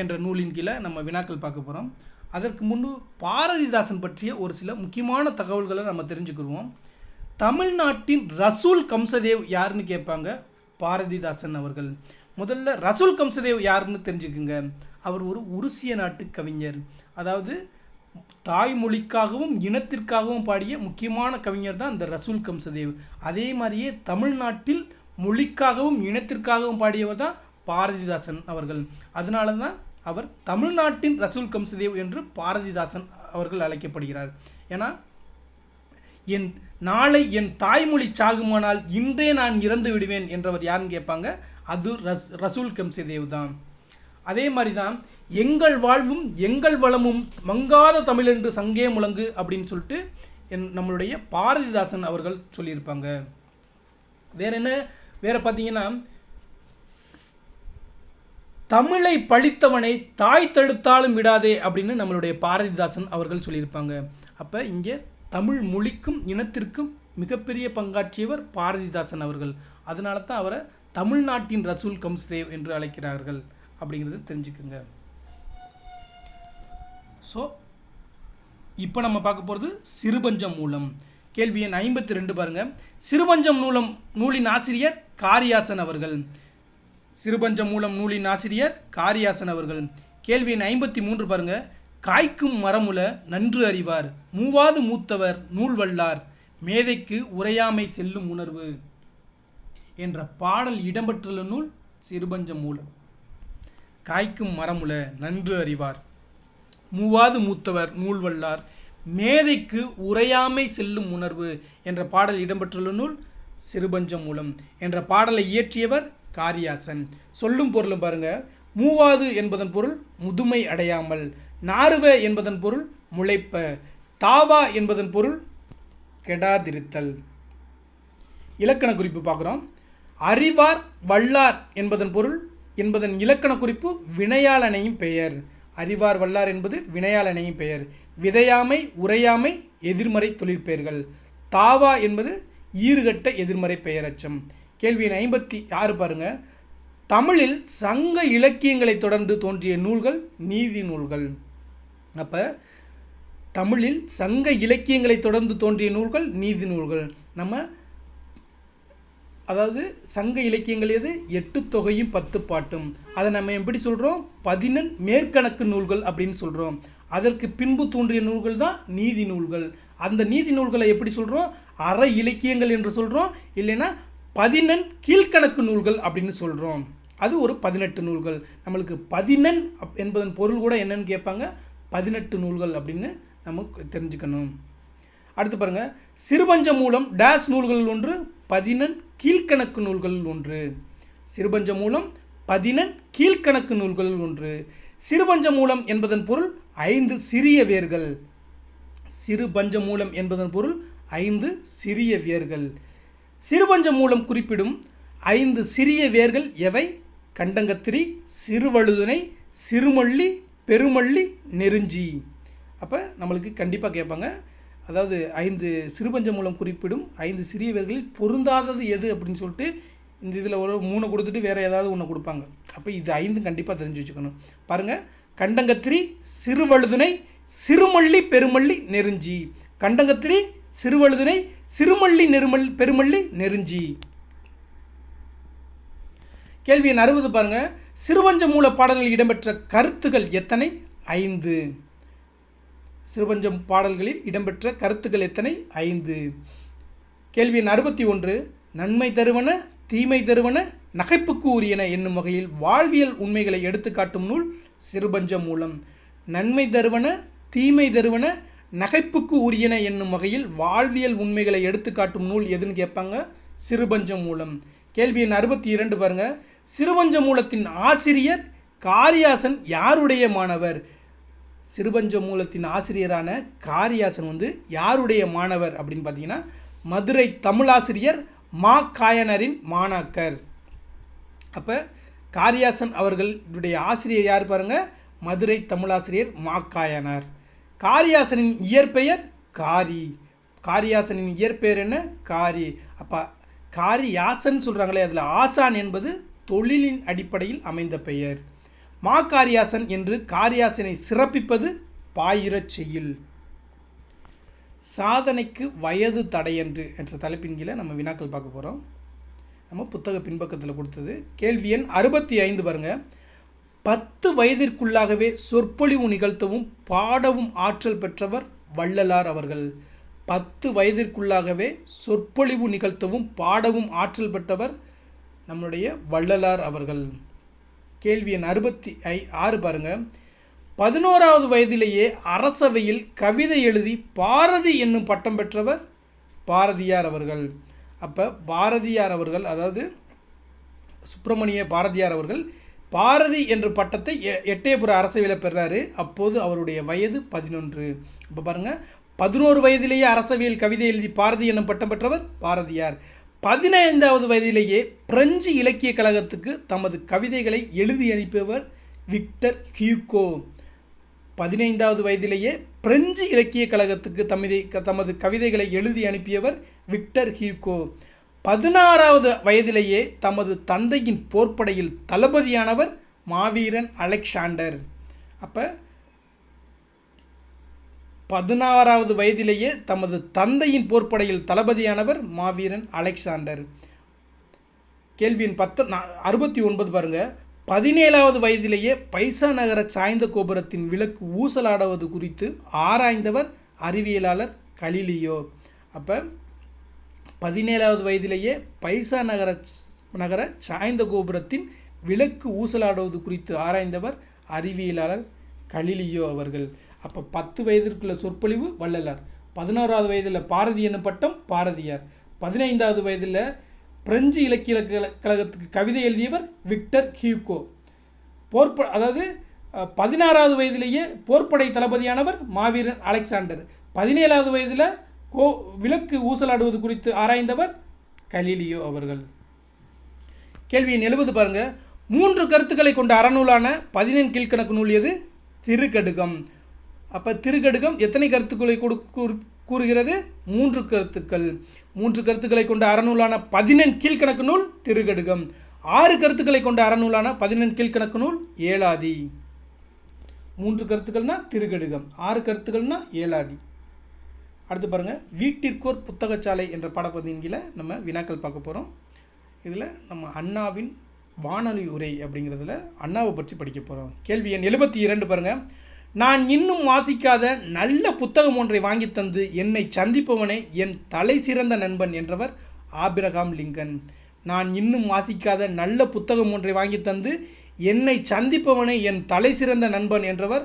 என்ற நூலின் கீழே நம்ம வினாக்கள் பார்க்க போகிறோம். அதற்கு முன்பு பாரதிதாசன் பற்றிய ஒரு சில முக்கியமான தகவல்களை நம்ம தெரிஞ்சுக்கிடுவோம். தமிழ்நாட்டின் ரசூல் கம்சதேவ் யாருன்னு கேட்பாங்க. பாரதிதாசன் அவர்கள். முதல்ல ரசூல் கம்சதேவ் யாருன்னு தெரிஞ்சுக்குங்க. அவர் ஒரு உருசிய நாட்டு கவிஞர். அதாவது தாய்மொழிக்காகவும் இனத்திற்காகவும் பாடிய முக்கியமான கவிஞர் தான் இந்த ரசூல் கம்சதேவ். அதே மாதிரியே தமிழ்நாட்டில் மொழிக்காகவும் இனத்திற்காகவும் பாடியவர் தான் பாரதிதாசன் அவர்கள். அதனால தான் அவர் தமிழ்நாட்டின் ரசூல் கம்சதேவ் என்று பாரதிதாசன் அவர்கள் அழைக்கப்படுகிறார். ஏன்னா நாளை என் தாய்மொழி சாகுமானால் இன்றே நான் இறந்து விடுவேன் என்றவர் யாருன்னு கேட்பாங்க. அது ரசூல் கம்சதேவ் தான். அதே மாதிரி தான் எங்கள் வாழ்வும் எங்கள் வளமும் மங்காத தமிழென்று சங்கே முழங்கு அப்படின்னு சொல்லிட்டு நம்மளுடைய பாரதிதாசன் அவர்கள் சொல்லியிருப்பாங்க. வேற பார்த்தீங்கன்னா, தமிழை பழித்தவனை தாய் தடுத்தாலும் விடாதே அப்படின்னு நம்மளுடைய பாரதிதாசன் அவர்கள் சொல்லியிருப்பாங்க. அப்போ இங்கே தமிழ் மொழிக்கும் இனத்திற்கும் மிகப்பெரிய பங்காற்றியவர் பாரதிதாசன் அவர்கள். அதனால தான் அவரை தமிழ்நாட்டின் ரசூல் கம்சதேவ் என்று அழைக்கிறார்கள் அப்படிங்கிறத தெரிஞ்சுக்குங்க. ஸோ இப்போ நம்ம பார்க்க போகிறது சிறுபஞ்சம் மூலம். கேள்வி எண் 52 பாருங்கள். சிறுபஞ்சம் நூலின் ஆசிரியர் காரியாசன் அவர்கள். சிறுபஞ்சம் மூலம் நூலின் ஆசிரியர் காரியாசன் அவர்கள். கேள்வி எண் 53 பாருங்கள். காய்க்கும் மரமுல நன்று அறிவார், மூவாது மூத்தவர் நூல் வல்லார், மேதைக்கு உரையாமை செல்லும் உணர்வு என்ற பாடல் இடம்பெற்றுள்ள நூல் சிறுபஞ்சம் மூலம். காய்க்கும் மரமுல நன்று அறிவார், மூவாது மூத்தவர் நூல் வல்லார், மேதைக்கு உரையாமை செல்லும் உணர்வு என்ற பாடல் இடம்பெற்றுள்ள நூல் சிறுபஞ்சம் மூலம் என்ற பாடலை இயற்றியவர் காரியாசன். சொல்லும் பொருளும் பாருங்க. மூவாது என்பதன் பொருள் முதுமை அடையாமல், நாறுவ என்பதன் பொருள் முளைப்ப, தாவா என்பதன் பொருள் கெடாதிருத்தல். இலக்கண குறிப்பு பார்க்குறோம். அறிவார் வல்லார் என்பதன் பொருள் என்பதன் இலக்கண குறிப்பு வினையாளனையும் பெயர். அறிவார் வல்லார் என்பது வினையாளனையும் பெயர். விதையாமை உரையாமை எதிர்மறை தொழிற்பெயர்கள். தாவா என்பது ஈறுகட்ட எதிர்மறை பெயரச்சம். கேள்வி 56 பாருங்க. தமிழில் சங்க இலக்கியங்களை தொடர்ந்து தோன்றிய நூல்கள் நீதி நூல்கள். அப்போ தமிழில் சங்க இலக்கியங்களை தொடர்ந்து தோன்றிய நூல்கள் நீதி நூல்கள். அதாவது சங்க இலக்கியங்கள் எது? 8 தொகையும் 10 பாட்டும். அதை நம்ம எப்படி சொல்கிறோம்? 11 மேற்கணக்கு நூல்கள் அப்படின்னு சொல்கிறோம். அதற்கு பின்பு தோன்றிய நூல்கள் தான் நீதி நூல்கள். அந்த நீதி நூல்களை எப்படி சொல்கிறோம்? அற இலக்கியங்கள் என்று சொல்கிறோம். இல்லைன்னா 11 கீழ்கணக்கு நூல்கள் அப்படின்னு சொல்கிறோம். அது ஒரு 18 நூல்கள். நம்மளுக்கு 11 என்பதன் பொருள் கூட என்னன்னு கேட்பாங்க. 18 நூல்கள் அப்படின்னு நமக்கு தெரிஞ்சுக்கணும். அடுத்து பாருங்கள். சிறுபஞ்சம் மூலம் டேஸ் நூல்கள் ஒன்று, 11 கீழ்கணக்கு நூல்கள் ஒன்று. சிறுபஞ்சம் மூலம் 11 கீழ்கணக்கு நூல்கள் ஒன்று. சிறுபஞ்சம் மூலம் என்பதன் பொருள் 5 சிறிய வேர்கள். சிறுபஞ்சம் மூலம் என்பதன் பொருள் 5 சிறிய வேர்கள். சிறுபஞ்சம் மூலம் குறிப்பிடும் 5 சிறிய வேர்கள் எவை? கண்டங்கத்திரி, சிறுவழுதுணை, சிறுமல்லி, பெருமல்லி, நெருஞ்சி. அப்போ நம்மளுக்கு கண்டிப்பாக கேட்பாங்க. அதாவது 5 சிறுபஞ்சம் மூலம் குறிப்பிடும் 5 சிறிய வேர்களில் பொருந்தாதது எது அப்படின்னு சொல்லிட்டு இந்த இதில் ஒரு 3 கொடுத்துட்டு வேறு ஏதாவது ஒன்று கொடுப்பாங்க. அப்போ இது 5 கண்டிப்பாக தெரிஞ்சு வச்சுக்கணும். பாருங்கள். கண்டங்கத்திரி, சிறுவழுதுணை, சிறுமல்லி, பெருமல்லி, நெருஞ்சி. கண்டங்கத்திரி சிறுவழுதினை சிறுமல்லி பெருமல்லி நெருஞ்சி. கேள்வி எண் 60 பாருங்க. சிறுபஞ்ச மூல பாடல்களில் இடம்பெற்ற கருத்துக்கள் எத்தனை? 5. சிறுபஞ்சம் பாடல்களில் இடம்பெற்ற கருத்துக்கள் எத்தனை? 5. கேள்வி எண் 61. நன்மை தருவன தீமை தருவன நகைப்புக்கு உரியன என்னும் வகையில் வாழ்வியல் உண்மைகளை எடுத்துக்காட்டும் நூல் சிறுபஞ்ச மூலம். நன்மை தருவன தீமை தருவன நகைப்புக்கு உரியன என்னும் வகையில் வாழ்வியல் உண்மைகளை எடுத்துக்காட்டும் நூல் எதுன்னு கேட்பாங்க? சிறுபஞ்ச மூலம். கேள்வி எண் 62 பாருங்க. சிறுபஞ்ச மூலத்தின் ஆசிரியர் காரியாசன் யாருடைய மாணவர்? சிறுபஞ்ச மூலத்தின் ஆசிரியரான காரியாசன் யாருடைய மாணவர் அப்படின்னு பார்த்தீங்கன்னா மதுரை தமிழாசிரியர் மா காயனரின் மாணாக்கர். அப்போ காரியாசன் அவர்களுடைய ஆசிரியர் யார் பாருங்க? மதுரை தமிழாசிரியர் மா காயனார். காரியாசனின் இயற்பெயர் காரி. காரியாசனின் இயற்பெயர் என்ன? காரி. அப்போ காரியாசன் சொல்கிறாங்களே, அதில் ஆசான் என்பது தொழிலின் அடிப்படையில் அமைந்த பெயர். மா காரியாசன் என்று காரியாசனை சிறப்பிப்பது பாயிரச் செய்யுள். சாதனைக்கு வயது தடையன்று என்ற தலைப்பின் கீழே நம்ம வினாக்கள் பார்க்க போகிறோம். நம்ம புத்தக பின்பக்கத்தில் கொடுத்தது. கேள்வி எண் 65 பாருங்க. 10 வயதிற்குள்ளாகவே சொற்பொழிவு நிகழ்த்தவும் பாடவும் ஆற்றல் பெற்றவர் வள்ளலார் அவர்கள். 10 வயதிற்குள்ளாகவே சொற்பொழிவு நிகழ்த்தவும் பாடவும் ஆற்றல் பெற்றவர் நம்முடைய வள்ளலார் அவர்கள். கேள்வி எண் 66 பாருங்க. 11வது வயதிலேயே அரசவையில் கவிதை எழுதி பாரதி என்னும் பட்டம் பெற்றவர் பாரதியார் அவர்கள். அப்போ பாரதியார் அவர்கள், அதாவது சுப்பிரமணிய பாரதியார் அவர்கள் பாரதி என்ற பட்டத்தை எட்டயபுர அரசவையில் பெறாரு. அப்போது அவருடைய வயது 11. இப்போ பாருங்கள், 11 வயதிலேயே அரசவையில் கவிதை எழுதி பாரதி என்னும் பட்டம் பெற்றவர் பாரதியார். 15வது வயதிலேயே பிரெஞ்சு இலக்கிய கழகத்துக்கு தமது கவிதைகளை எழுதி அனுப்பியவர் விக்டர் ஹியூகோ. 15வது வயதிலேயே பிரெஞ்சு இலக்கிய கழகத்துக்கு தமது கவிதைகளை எழுதி அனுப்பியவர் விக்டர் ஹியூகோ. 16வது வயதிலேயே தமது தந்தையின் போர்ப்படையில் தளபதியானவர் மாவீரன் அலெக்சாண்டர். அப்போ 16வது வயதிலேயே தமது தந்தையின் போர்ப்படையில் தளபதியானவர் மாவீரன் அலெக்சாண்டர். கேள்வி எண் 69 பாருங்க. 17வது வயதிலேயே பைசா நகர சாய்ந்த கோபுரத்தின் விளக்கு ஊசலாடுவது குறித்து ஆராய்ந்தவர் அறிவியலாளர் கலீலியோ. அப்போ 17வது வயதிலேயே பைசா நகர சாய்ந்த கோபுரத்தின் விளக்கு ஊசலாடுவது குறித்து ஆராய்ந்தவர் அறிவியலாளர் கலீலியோ அவர்கள். அப்போ 10 வயதிற்குள்ள சொற்பொழிவு வள்ளலார். 11வது வயதில் பாரதி என்னும் பட்டம் பாரதியார். 15வது வயதில் பிரெஞ்சு இலக்கிய கழகத்துக்கு கவிதை எழுதியவர் விக்டர் ஹியூகோ. அதாவது 16வது வயதிலேயே போர்ப்படை தளபதியானவர் மாவீரன் அலெக்சாண்டர். 17வது வயதில் விளக்கு ஊசலாடுவது குறித்து ஆராய்ந்தவர் கலீலியோ அவர்கள். கேள்வி 70 பாருங்க. 3 கருத்துக்களை கொண்ட அறநூலான 14 கீழ்கணக்கு நூல் எது? திருக்கடுகம். அப்போ திருக்கடுகம் எத்தனை கருத்துக்களை கூறுகிறது? 3 கருத்துக்கள். 3 கருத்துக்களை கொண்ட அறநூலான 14 கீழ்கணக்கு நூல் திருக்கடுகம். 6 கருத்துக்களை கொண்ட அறநூலான 14 கீழ்கணக்கு நூல் ஏலாதி. 3 கருத்துக்கள்னா திருக்கடுகம், 6 கருத்துக்கள்னா ஏலாதி. அடுத்து பாருங்கள், வீட்டிற்கோர் புத்தகச்சாலை என்ற பாடப்பகுதியின் கீழே நம்ம வினாக்கள் பார்க்க போகிறோம். இதில் நம்ம அண்ணாவின் வானொலி உரை அப்படிங்கிறதுல அண்ணாவை பற்றி படிக்க போகிறோம். கேள்வி எண் 72 பாருங்கள். நான் இன்னும் வாசிக்காத நல்ல புத்தகம் ஒன்றை வாங்கி தந்து என்னை சந்திப்பவனே என் தலை சிறந்த நண்பன் என்றவர் ஆபிரகாம் லிங்கன். நான் இன்னும் வாசிக்காத நல்ல புத்தகம் ஒன்றை வாங்கி தந்து என்னை சந்திப்பவனே என் தலை சிறந்த நண்பன் என்றவர்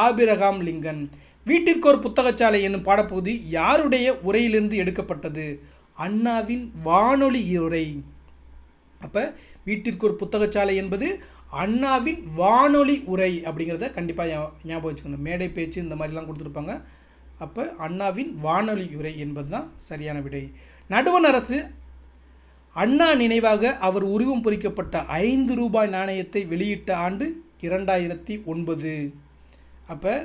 ஆபிரகாம் லிங்கன். வீட்டிற்கோர் புத்தகச்சாலை என்னும் பாடப்பகுதி யாருடைய உரையிலிருந்து எடுக்கப்பட்டது? அண்ணாவின் வானொலி உரை. அப்போ வீட்டிற்கோர் புத்தகச்சாலை என்பது அண்ணாவின் வானொலி உரை அப்படிங்கிறத கண்டிப்பாக ஞாபகம் வச்சுக்கணும். மேடை பேச்சு இந்த மாதிரிலாம் கொடுத்துருப்பாங்க. அப்போ அண்ணாவின் வானொலி உரை என்பது தான் சரியான விடை. நடுவண் அரசு அண்ணா நினைவாக அவர் உருவம் பொறிக்கப்பட்ட 5 ரூபாய் நாணயத்தை வெளியிட்ட ஆண்டு 2009. அப்போ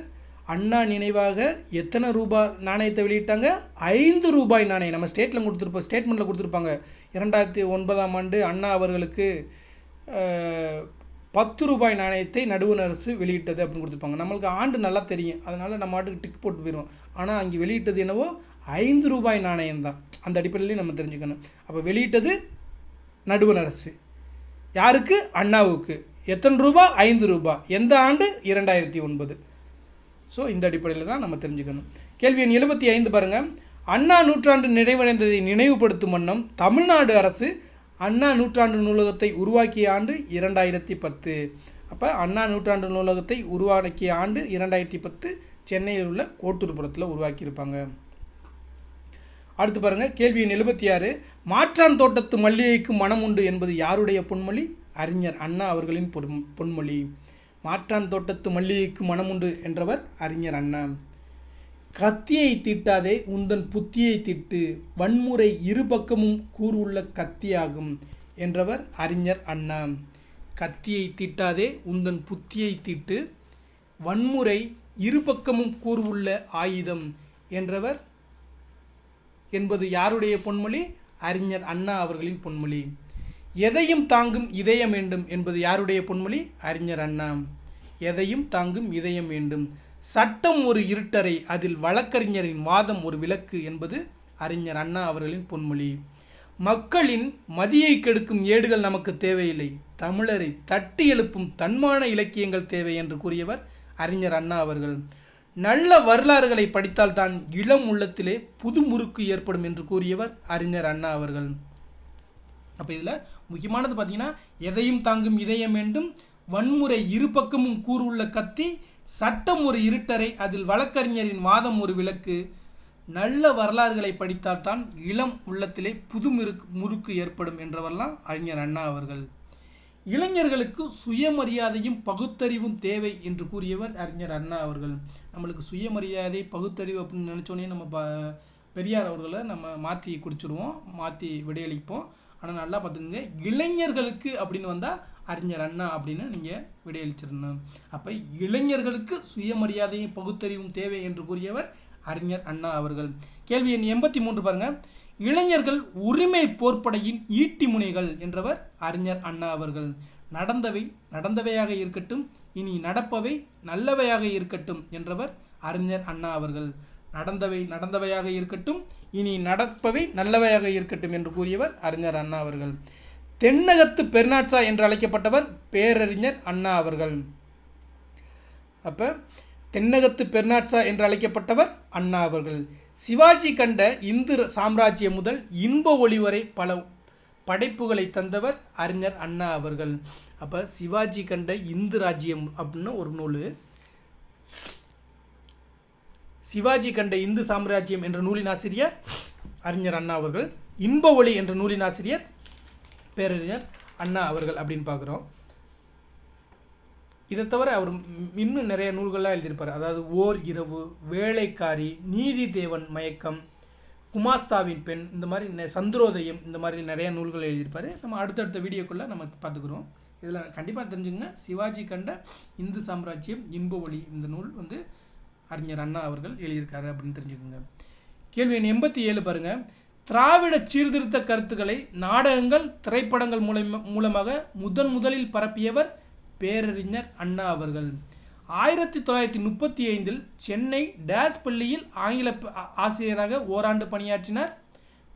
அண்ணா நினைவாக எத்தனை ரூபாய் நாணயத்தை வெளியிட்டாங்க? 5 ரூபாய் நாணயம். நம்ம ஸ்டேட்மெண்ட்டில் கொடுத்துருப்பாங்க 2009ஆம் ஆண்டு அண்ணா அவர்களுக்கு 10 ரூபாய் நாணயத்தை நடுவண் அரசு வெளியிட்டது அப்படின்னு கொடுத்துருப்பாங்க. நம்மளுக்கு ஆண்டு நல்லா தெரியும், அதனால் நம்ம ஆட்டுக்கு டிக் போட்டு போயிடுவோம். ஆனால் அங்கே வெளியிட்டது என்னவோ ரூபாய் நாணயம் தான். அந்த அடிப்படையிலையும் நம்ம தெரிஞ்சுக்கணும். அப்போ வெளியிட்டது நடுவண் அரசு. யாருக்கு? அண்ணாவுக்கு. எத்தனை ரூபா? ரூபாய். எந்த ஆண்டு? 2009. ஸோ இந்த அடிப்படையில் தான் நம்ம தெரிஞ்சுக்கணும். கேள்வி எண் 75 பாருங்கள். அண்ணா நூற்றாண்டு நிறைவடைந்ததை நினைவுபடுத்தும் வண்ணம் தமிழ்நாடு அரசு அண்ணா நூற்றாண்டு நூலகத்தை உருவாக்கிய ஆண்டு 2010. அப்போ அண்ணா நூற்றாண்டு நூலகத்தை உருவாக்கிய ஆண்டு 2010 சென்னையில் உள்ள கோட்டூர்புரத்தில் உருவாக்கியிருப்பாங்க. அடுத்து பாருங்கள், கேள்வி எண் 76. மாற்றான் தோட்டத்து மல்லிகைக்கு மனம் உண்டு என்பது யாருடைய பொன்மொழி? அறிஞர் அண்ணா அவர்களின் பொன்மொழி. மாற்றான் தோட்டத்து மல்லிகைக்கு மனம் உண்டு என்றவர் அறிஞர் அண்ணா. கத்தியை தீட்டாதே உந்தன் புத்தியை தீட்டு, வன்முறை இரு பக்கமும் கூறுள்ள கத்தியாகும் என்றவர் அறிஞர் அண்ணா. கத்தியை தீட்டாதே உந்தன் புத்தியை தீட்டு, வன்முறை இரு பக்கமும் கூறுள்ள ஆயுதம் என்றவர் என்பது யாருடைய பொன்மொழி? அறிஞர் அண்ணா அவர்களின் பொன்மொழி. எதையும் தாங்கும் இதயம் வேண்டும் என்பது யாருடைய பொன்மொழி? அறிஞர் அண்ணா. எதையும் தாங்கும் இதயம் வேண்டும். சட்டம் ஒரு இருட்டறை, அதில் வழக்கறிஞரின் வாதம் ஒரு விளக்கு என்பது அறிஞர் அண்ணா அவர்களின் பொன்மொழி. மக்களின் மதியை கெடுக்கும் ஏடுகள் நமக்கு தேவையில்லை, தமிழரை தட்டி எழுப்பும் தன்மான இலக்கியங்கள் தேவை என்று கூறியவர் அறிஞர் அண்ணா அவர்கள். நல்ல வரலாறுகளை படித்தால் தான் இளம் உள்ளத்திலே புது முறுக்கு ஏற்படும் என்று கூறியவர் அறிஞர் அண்ணா அவர்கள். அப்போ இதில் முக்கியமானது பார்த்தீங்கன்னா, எதையும் தாங்கும் இதயம் வேண்டும், வன்முறை இரு பக்கமும் கூறுள்ள கத்தி, சட்டம் ஒரு இருட்டறை, அதில் வழக்கறிஞரின் வாதம் ஒரு விளக்கு, நல்ல வரலாறுகளை படித்தால் தான் இளம் உள்ளத்திலே புது முறுக்கு ஏற்படும் என்றவரெல்லாம் அறிஞர் அண்ணா அவர்கள். இளைஞர்களுக்கு சுயமரியாதையும் பகுத்தறிவும் தேவை என்று கூறியவர் அறிஞர் அண்ணா அவர்கள். நம்மளுக்கு சுயமரியாதை பகுத்தறிவு அப்படின்னு நினச்சோன்னே நம்ம பெரியார் அவர்களை நம்ம மாற்றி குடிச்சிடுவோம், மாற்றி விடையளிப்போம். ஆனால் நல்லா பார்த்துக்கோங்க, இளைஞர்களுக்கு அப்படின்னு வந்தால் அறிஞர் அண்ணா அப்படின்னு நீங்கள் விடையளிச்சிருந்தோம். அப்போ இளைஞர்களுக்கு சுயமரியாதையும் பகுத்தறிவும் தேவை என்று கூறியவர் அறிஞர் அண்ணா அவர்கள். கேள்வி எண் 83 பாருங்கள். இளைஞர்கள் உரிமை போர்ப்படையின் ஈட்டி முனைகள் என்றவர் அறிஞர் அண்ணா அவர்கள். நடந்தவை நடந்தவையாக இருக்கட்டும், இனி நடப்பவை நல்லவையாக இருக்கட்டும் என்றவர் அறிஞர் அண்ணா அவர்கள். நடந்தவை நடந்தவையாக இருக்கட்டும், இனி நடப்பவை நல்லவையாக இருக்கட்டும் என்று கூறியவர் அறிஞர் அண்ணா அவர்கள். தென்னகத்து பெர்னாட்சா என்று அழைக்கப்பட்டவர் பேரறிஞர் அண்ணா அவர்கள். அப்போ தென்னகத்து பெர்னாட்சா என்று அழைக்கப்பட்டவர் அண்ணா அவர்கள். சிவாஜி கண்ட இந்து சாம்ராஜ்யம் முதல் இன்ப ஒளி வரை பல படைப்புகளை தந்தவர் அறிஞர் அண்ணா அவர்கள். அப்போ சிவாஜி கண்ட இந்து ராஜ்யம் அப்படின்னு ஒரு நூல், சிவாஜி கண்ட இந்து சாம்ராஜ்யம் என்ற நூலின் ஆசிரியர் அறிஞர் அண்ணா அவர்கள். இன்ப ஒளி என்ற நூலின் ஆசிரியர் பேரறிஞர் அண்ணா அவர்கள் அப்படின்னு பார்க்குறோம். இதை தவிர அவர் இன்னும் நிறைய நூல்கள்லாம் எழுதியிருப்பார். அதாவது ஓர் இரவு, வேலைக்காரி, நீதி தேவன் மயக்கம், குமாஸ்தாவின் பெண், இந்த மாதிரி சந்திரோதயம், இந்த மாதிரி நிறைய நூல்கள் எழுதியிருப்பார். நம்ம அடுத்தடுத்த வீடியோக்குள்ளே நம்ம பார்த்துக்குறோம். இதில் கண்டிப்பாக தெரிஞ்சுங்க, சிவாஜி கண்ட இந்து சாம்ராஜ்யம் இன்ப ஒளி இந்த நூல் வந்து அறிஞர் அண்ணா அவர்கள் எழுதியிருக்காரு அப்படின்னு தெரிஞ்சுக்கோங்க. கேள்வி எண் 87 பாருங்கள். திராவிட சீர்திருத்த கருத்துக்களை நாடகங்கள் திரைப்படங்கள் மூலமாக முதலில் பரப்பியவர் பேரறிஞர் அண்ணா அவர்கள். 1935 சென்னை டேஸ் பள்ளியில் ஆங்கில ஆசிரியராக ஓராண்டு பணியாற்றினார்.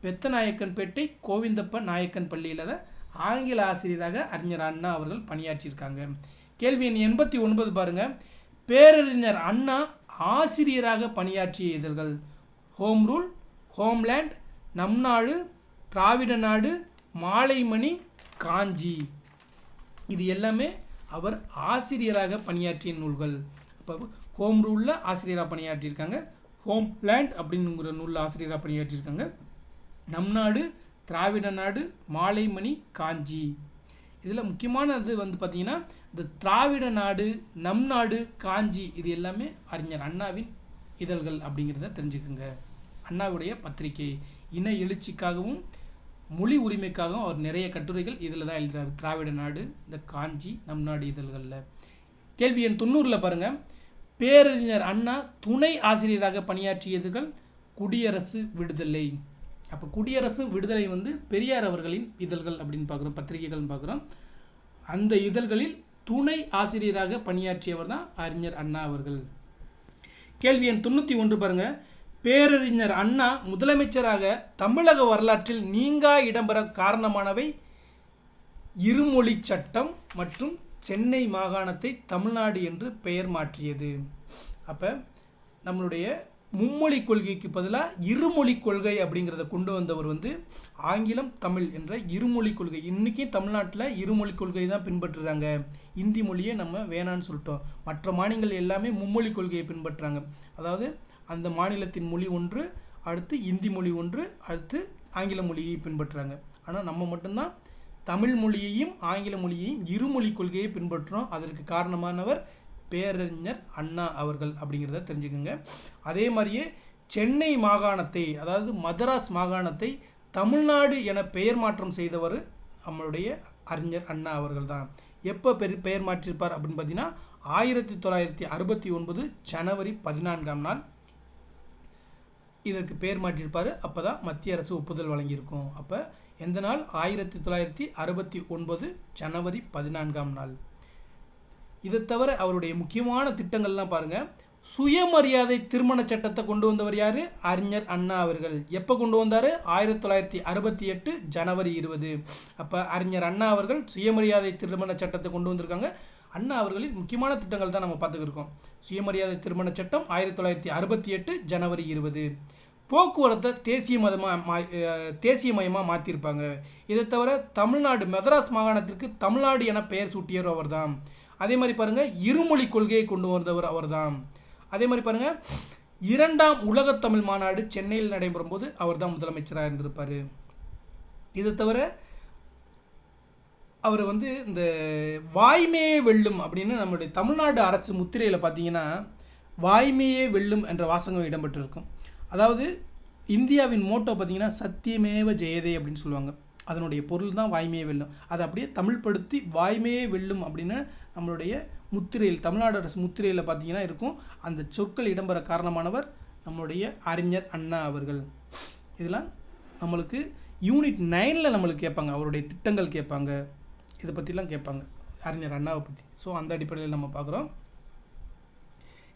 பெத்தநாயக்கன்பேட்டை கோவிந்தப்ப நாயக்கன் பள்ளியில் தான் ஆங்கில ஆசிரியராக அறிஞர் அண்ணா அவர்கள் பணியாற்றியிருக்காங்க. கேள்வி எண் 89 பாருங்கள். பேரறிஞர் அண்ணா ஆசிரியராக பணியாற்றிய இதழ்கள் ஹோம் ரூல், ஹோம்லேண்ட், நம் நாடு, திராவிட நாடு, மாலைமணி, காஞ்சி. இது எல்லாமே அவர் ஆசிரியராக பணியாற்றிய நூல்கள். அப்போ ஹோம் ரூலில் ஆசிரியராக பணியாற்றியிருக்காங்க, ஹோம் லேண்ட் அப்படிங்கிற நூலில் ஆசிரியராக பணியாற்றியிருக்காங்க, நம் நாடு, திராவிட நாடு, மாலைமணி, காஞ்சி. இதில் முக்கியமானது வந்து பார்த்திங்கன்னா, இந்த திராவிட நாடு, நம் நாடு, காஞ்சி இது எல்லாமே அறிஞர் அண்ணாவின் இதழ்கள் அப்படிங்கிறத தெரிஞ்சுக்குங்க. அண்ணாவுடைய பத்திரிகை. இன எழுச்சிக்காகவும் மொழி உரிமைக்காகவும் அவர் நிறைய கட்டுரைகள் இதில் தான் எழுதுகிறார். திராவிட நாடு, இந்த காஞ்சி, நம் நாடு இதழ்களில். கேள்வி எண் 90 பாருங்கள். பேரறிஞர் அண்ணா துணை ஆசிரியராக பணியாற்றியதுகள் குடியரசு விடுதலை. அப்போ குடியரசு விடுதலை வந்து பெரியார் அவர்களின் இதழ்கள் அப்படின்னு பார்க்குறோம், பத்திரிகைகள்னு பார்க்குறோம். அந்த இதழ்களில் துணை ஆசிரியராக பணியாற்றியவர் தான் அறிஞர் அண்ணா அவர்கள். கேள்வி எண் 91 பாருங்கள். பேரறிஞர் அண்ணா முதலமைச்சராக தமிழக வரலாற்றில் நீங்கா இடம்பெற காரணமானவை இருமொழி சட்டம் மற்றும் சென்னை மாகாணத்தை தமிழ்நாடு என்று பெயர் மாற்றியது. அப்போ நம்மளுடைய மும்மொழி கொள்கைக்கு பதிலாக இருமொழி கொள்கை அப்படிங்கிறத கொண்டு வந்தவர் ஆங்கிலம் தமிழ் என்ற இருமொழி கொள்கை. இன்றைக்கி தமிழ்நாட்டில் இருமொழி கொள்கை தான் பின்பற்றுறாங்க. இந்தி மொழியை நம்ம வேணான்னு சொல்லிட்டோம். மற்ற மாநிலங்கள் எல்லாமே மும்மொழி கொள்கையை பின்பற்றுறாங்க. அதாவது அந்த மாநிலத்தின் மொழி ஒன்று, அடுத்து இந்தி மொழி ஒன்று, அடுத்து ஆங்கில மொழியை பின்பற்றுறாங்க. ஆனால் நம்ம மட்டும்தான் தமிழ் மொழியையும் ஆங்கில மொழியையும் இருமொழி கொள்கையை பின்பற்றுறோம். அதற்கு காரணமானவர் பேரறிஞர் அண்ணா அவர்கள் அப்படிங்கிறத தெரிஞ்சுக்கோங்க. அதே மாதிரியே சென்னை மாகாணத்தை, அதாவது மதராஸ் மாகாணத்தை தமிழ்நாடு என பெயர் மாற்றம் செய்தவர் நம்மளுடைய அறிஞர் அண்ணா அவர்கள் தான். எப்போ பெயர் மாற்றியிருப்பார் அப்படின்னு பார்த்தீங்கன்னா 1969 ஜனவரி 14ஆம் நாள் இதற்கு பெயர் மாற்றியிருப்பார். அப்போ தான் மத்திய அரசு ஒப்புதல் வழங்கியிருக்கும். அப்போ எந்த நாள்? 1969 ஜனவரி 14ஆம் நாள். இதை தவிர அவருடைய முக்கியமான திட்டங்கள்லாம் பாருங்கள். சுயமரியாதை திருமண சட்டத்தை கொண்டு வந்தவர் யார்? அறிஞர் அண்ணா அவர்கள். எப்போ கொண்டு வந்தார்? 1968 ஜனவரி 20. அப்போ அறிஞர் அண்ணா அவர்கள் சுயமரியாதை திருமண சட்டத்தை கொண்டு வந்திருக்காங்க. அண்ணா அவர்களின் முக்கியமான திட்டங்கள் தான் நம்ம பார்த்துக்கிருக்கோம். சுயமரியாதை திருமண சட்டம் 1968 ஜனவரி 20. போக்குவரத்தை தேசியமயமாக மாற்றிருப்பாங்க. இதை தவிர தமிழ்நாடு மதராஸ் மாகாணத்திற்கு தமிழ்நாடு என பெயர் சூட்டியவர் அவர் தான். அதே மாதிரி பாருங்கள், இருமொழி கொள்கையை கொண்டு வந்தவர் அவர் தான். அதே மாதிரி பாருங்கள், 2ஆம் உலகத்தமிழ் மாநாடு சென்னையில் நடைபெறும் போது அவர் தான் முதலமைச்சராக இருந்திருப்பார். இதை தவிர அவர் இந்த வாய்மையே வெல்லும் அப்படின்னு நம்மளுடைய தமிழ்நாடு அரசு முத்திரையில் பார்த்தீங்கன்னா வாய்மையே வெல்லும் என்ற வாசகம் இடம்பெற்றிருக்கும். அதாவது இந்தியாவின் மோட்டோ பார்த்தீங்கன்னா சத்தியமேவ ஜெயதே அப்படின்னு சொல்லுவாங்க. அதனுடைய பொருள் தான் வாய்மையே வெல்லும். அதை அப்படியே தமிழ்படுத்தி வாய்மையே வெல்லும் அப்படின்னு நம்மளுடைய முத்திரையில், தமிழ்நாடு அரசு முத்திரையில் பார்த்தீங்கன்னா இருக்கும். அந்த சொற்கள் இடம்பெற காரணமானவர் நம்மளுடைய அறிஞர் அண்ணா அவர்கள். இதெல்லாம் நம்மளுக்கு யூனிட் 9 நம்மளுக்கு கேட்பாங்க. அவருடைய திட்டங்கள் கேட்பாங்க, இதை பற்றிலாம் கேட்பாங்க, அறிஞர் அண்ணாவை பற்றி. ஸோ அந்த அடிப்படையில் நம்ம பார்க்குறோம்.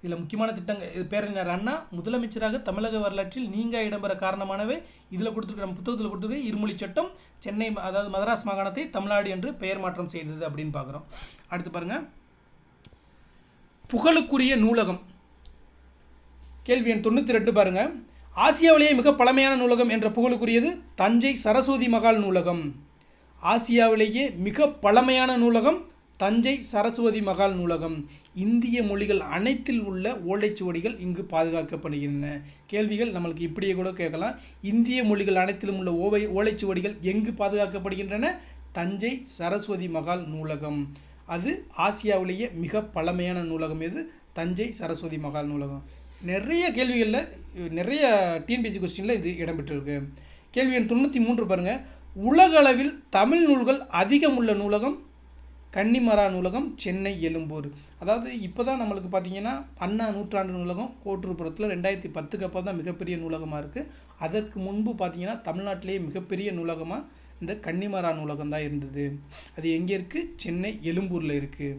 இதில் முக்கியமான திட்டங்கள், பேரறிஞர் அண்ணா முதலமைச்சராக தமிழக வரலாற்றில் நீங்கா இடம்பெற காரணமானவை இதில் கொடுத்துருக்க, நம்ம புத்தகத்தில் கொடுத்துருக்க இருமொழி சட்டம் சென்னை, அதாவது மதராஸ் மாகாணத்தை தமிழ்நாடு என்று பெயர் மாற்றம் செய்தது அப்படின்னு பார்க்குறோம். அடுத்து பாருங்கள், புகழுக்குரிய நூலகம். கேள்வி எண் 92 பாருங்கள். ஆசியாவிலேயே மிக பழமையான நூலகம் என்ற புகழுக்குரியது தஞ்சை சரஸ்வதி மகால் நூலகம். ஆசியாவிலேயே மிக பழமையான நூலகம் தஞ்சை சரஸ்வதி மகால் நூலகம். இந்திய மொழிகள் அனைத்தில் உள்ள ஓலைச்சுவடிகள் இங்கு பாதுகாக்கப்படுகின்றன. கேள்விகள் நம்மளுக்கு இப்படியே கூட கேட்கலாம். இந்திய மொழிகள் அனைத்திலும் உள்ள ஓலைச்சுவடிகள் எங்கு பாதுகாக்கப்படுகின்றன? தஞ்சை சரஸ்வதி மகால் நூலகம். அது ஆசியாவிலேயே மிக பழமையான நூலகம் எது? தஞ்சை சரஸ்வதி மகால் நூலகம். நிறைய கேள்விகளில், நிறைய டிஎன்பிஎஸ்சி கொஸ்டினில் இது இடம்பெற்றிருக்கு. கேள்வி எண் 93 பாருங்கள். உலக அளவில் தமிழ் நூல்கள் அதிகம் உள்ள நூலகம் கன்னிமரா நூலகம், சென்னை எழும்பூர். அதாவது இப்போ தான் நம்மளுக்கு பார்த்திங்கன்னா அண்ணா நூற்றாண்டு நூலகம் கோட்டூர்புரத்தில் 2010க்கு அப்புறம் தான் மிகப்பெரிய நூலகமாக இருக்குது. அதற்கு முன்பு பார்த்திங்கன்னா தமிழ்நாட்டிலேயே மிகப்பெரிய நூலகமாக இந்த கன்னிமரா நூலகம் தான் இருந்தது. அது எங்கே இருக்குது? சென்னை எழும்பூரில் இருக்குது.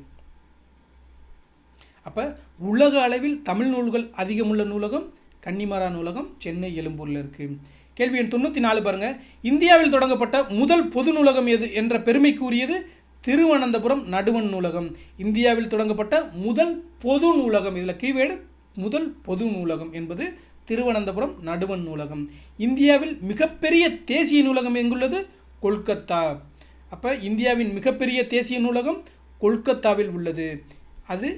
அப்போ உலக அளவில் தமிழ் நூல்கள் அதிகமுள்ள நூலகம் கன்னிமரா நூலகம், சென்னை எழும்பூரில் இருக்குது. கேள்வி எண் 94 பாருங்கள். இந்தியாவில் தொடங்கப்பட்ட முதல் பொது நூலகம் எது என்ற பெருமைக்கு உரியது திருவனந்தபுரம் நடுவண் நூலகம். இந்தியாவில் தொடங்கப்பட்ட முதல் பொது நூலகம், இதில் கீவேர்டு முதல் பொது நூலகம் என்பது திருவனந்தபுரம் நடுவண் நூலகம். இந்தியாவில் மிகப்பெரிய தேசிய நூலகம் எங்குள்ளது? கொல்கத்தா. அப்போ இந்தியாவின் மிகப்பெரிய தேசிய நூலகம் கொல்கத்தாவில் உள்ளது. அது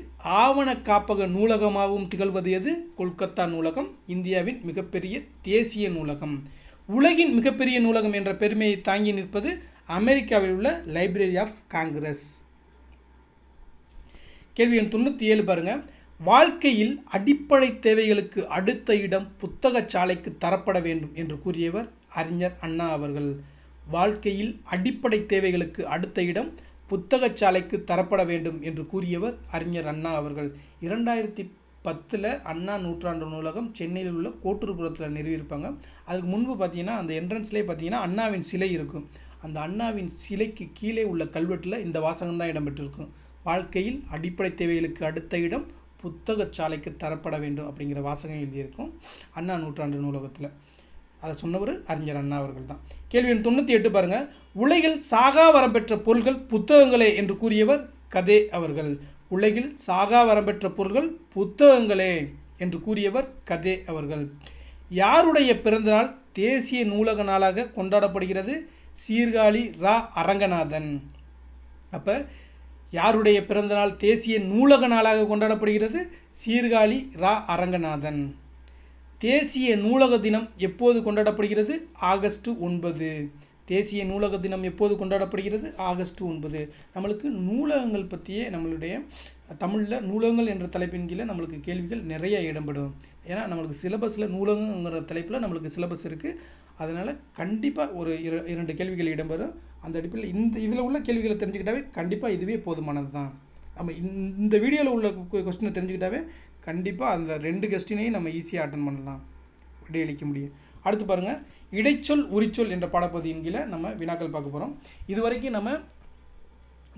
ஆவண காப்பக நூலகமாகவும் திகழ்வது எது? கொல்கத்தா நூலகம் இந்தியாவின் மிகப்பெரிய தேசிய நூலகம். உலகின் மிகப்பெரிய நூலகம் என்ற பெருமையை தாங்கி நிற்பது அமெரிக்காவில் உள்ள லைப்ரரி ஆஃப் காங்கிரஸ். கேள்வி எண் 97 பாருங்கள். வாழ்க்கையில் அடிப்படை தேவைகளுக்கு அடுத்த இடம் புத்தகச்சாலைக்கு தரப்பட வேண்டும் என்று கூறியவர் அறிஞர் அண்ணா அவர்கள். வாழ்க்கையில் அடிப்படை தேவைகளுக்கு அடுத்த இடம் புத்தகச்சாலைக்கு தரப்பட வேண்டும் என்று கூறியவர் அறிஞர் அண்ணா அவர்கள். 2010 அண்ணா நூற்றாண்டு நூலகம் சென்னையில் உள்ள கோட்டூர்புரத்தில் நிறுவியிருப்பாங்க. அதுக்கு முன்பு பார்த்தீங்கன்னா அந்த என்ட்ரன்ஸ்லேயே பார்த்தீங்கன்னா அண்ணாவின் சிலை இருக்கும். அந்த அண்ணாவின் சிலைக்கு கீழே உள்ள கல்வெட்டில் இந்த வாசகம் தான் இடம்பெற்றிருக்கும். வாழ்க்கையில் அடிப்படை தேவைகளுக்கு அடுத்த இடம் புத்தகச்சாலைக்கு தரப்பட வேண்டும் அப்படிங்கிற வாசகம் எழுதியிருக்கும் அண்ணா நூற்றாண்டு நூலகத்தில். அதை சொன்னவர் அறிஞர் அண்ணா அவர்கள் தான். கேள்வி எண் 98 பாருங்கள். உலகில் சாகா வரம் பெற்ற பொருள்கள் புத்தகங்களே என்று கூறியவர் கதே அவர்கள். உலகில் சாகா வரம் பெற்ற பொருள்கள் புத்தகங்களே என்று கூறியவர் கதே அவர்கள். யாருடைய பிறந்தநாள் தேசிய நூலக நாளாக கொண்டாடப்படுகிறது? சீர்காழி ரா அரங்கநாதன். அப்போ யாருடைய பிறந்தநாள் தேசிய நூலக நாளாக கொண்டாடப்படுகிறது? சீர்காழி ரா அரங்கநாதன். தேசிய நூலக தினம் எப்போது கொண்டாடப்படுகிறது? ஆகஸ்ட் 9. தேசிய நூலக தினம் எப்போது கொண்டாடப்படுகிறது? ஆகஸ்ட் 9. நம்மளுக்கு நூலகங்கள் பற்றியே நம்மளுடைய தமிழில் நூலகங்கள் என்ற தலைப்பின் கீழே நம்மளுக்கு கேள்விகள் நிறைய இடம்பெறும். ஏன்னா நம்மளுக்கு சிலபஸில் நூலகங்கிற தலைப்பில் நம்மளுக்கு சிலபஸ் இருக்குது. அதனால் கண்டிப்பாக ஒரு 2 கேள்விகள் இடம்பெறும். அந்த அடிப்படையில் இதில் உள்ள கேள்விகளை தெரிஞ்சுக்கிட்டாவே கண்டிப்பாக இதுவே போதுமானது தான். நம்ம இந்த வீடியோவில் உள்ள கொஸ்டினை தெரிஞ்சுக்கிட்டாவே கண்டிப்பாக அந்த 2 கொஸ்டினையும் நம்ம ஈஸியாக அட்டன் பண்ணலாம், விடையளிக்க முடியும். அடுத்து பாருங்கள், இடைச்சொல் உரிச்சொல் என்ற பாடப்பகுதியின் கீழே நம்ம வினாக்கள் பார்க்க போகிறோம். இது வரைக்கும் நம்ம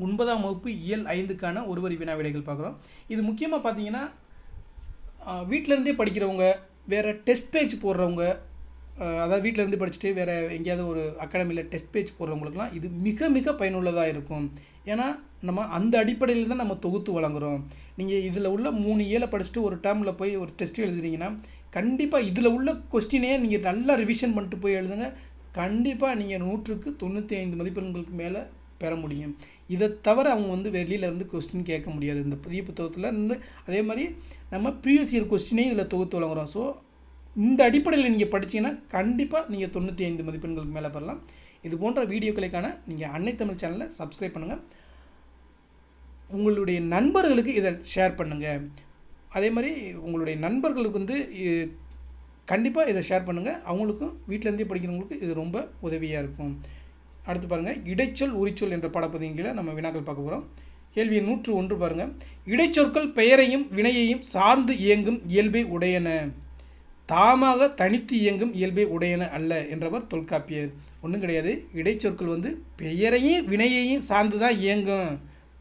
9ஆம் வகுப்பு இயல் 5க்கான ஒரு வரி வினா விடைகள் பார்க்குறோம். இது முக்கியமாக பார்த்தீங்கன்னா வீட்டிலேருந்தே படிக்கிறவங்க, வேறு டெஸ்ட் பேஜ் போடுறவங்க, அதாவது வீட்டிலேருந்து படிச்சுட்டு வேறு எங்கேயாவது ஒரு அகாடமியில் டெஸ்ட் பேஜ் போடுறவங்களுக்குலாம் இது மிக மிக பயனுள்ளதாக இருக்கும். ஏன்னா நம்ம அந்த அடிப்படையில் தான் நம்ம தொகுத்து வழங்குகிறோம். நீங்கள் இதில் உள்ள 3 ஏழை படிச்சுட்டு ஒரு டேர்மில் போய் ஒரு டெஸ்ட் எழுதுறீங்கன்னா கண்டிப்பாக இதில் உள்ள கொஸ்டினே நீங்கள் நல்லா ரிவிஷன் பண்ணிட்டு போய் எழுதுங்க. கண்டிப்பாக நீங்கள் 100க்கு 95 மதிப்பெண்களுக்கு மேலே பெற முடியும். இதை தவிர அவங்க வெளியிலேருந்து கொஸ்டின் கேட்க முடியாது இந்த புதிய புத்தகத்தில் இருந்து. அதே மாதிரி நம்ம ப்ரீவியஸ் இயர் கொஸ்டினே இதில் தொகுத்து வழங்குகிறோம். ஸோ இந்த அடிப்படையில் நீங்கள் படித்தீங்கன்னா கண்டிப்பாக நீங்கள் 95 மதிப்பெண்களுக்கு மேலே பெறலாம். இது போன்ற வீடியோக்களுக்கான நீங்கள் அன்னை தமிழ் சேனலை சப்ஸ்கிரைப் பண்ணுங்கள். உங்களுடைய நண்பர்களுக்கு இதை ஷேர் பண்ணுங்கள். அதே மாதிரி உங்களுடைய நண்பர்களுக்கு கண்டிப்பாக இதை ஷேர் பண்ணுங்கள். அவங்களுக்கும் வீட்டிலேருந்தே படிக்கிறவங்களுக்கு இது ரொம்ப உதவியாக இருக்கும். அடுத்து பாருங்கள், இடைச்சொல் உரிச்சொல் என்ற பாடப்பகுதியில் நம்ம வினாக்கள் பார்க்க போகிறோம். கேள்வி 101 பாருங்கள். இடைச்சொற்கள் பெயரையும் வினையையும் சார்ந்து இயங்கும் இயல்பை உடையன, தாமாக தனித்து இயங்கும் இயல்பை உடையன அல்ல என்றவர் தொல்காப்பியர். ஒன்றும் கிடையாது. இடைச்சொற்கள் பெயரையும் வினையையும் சார்ந்து தான் இயங்கும்,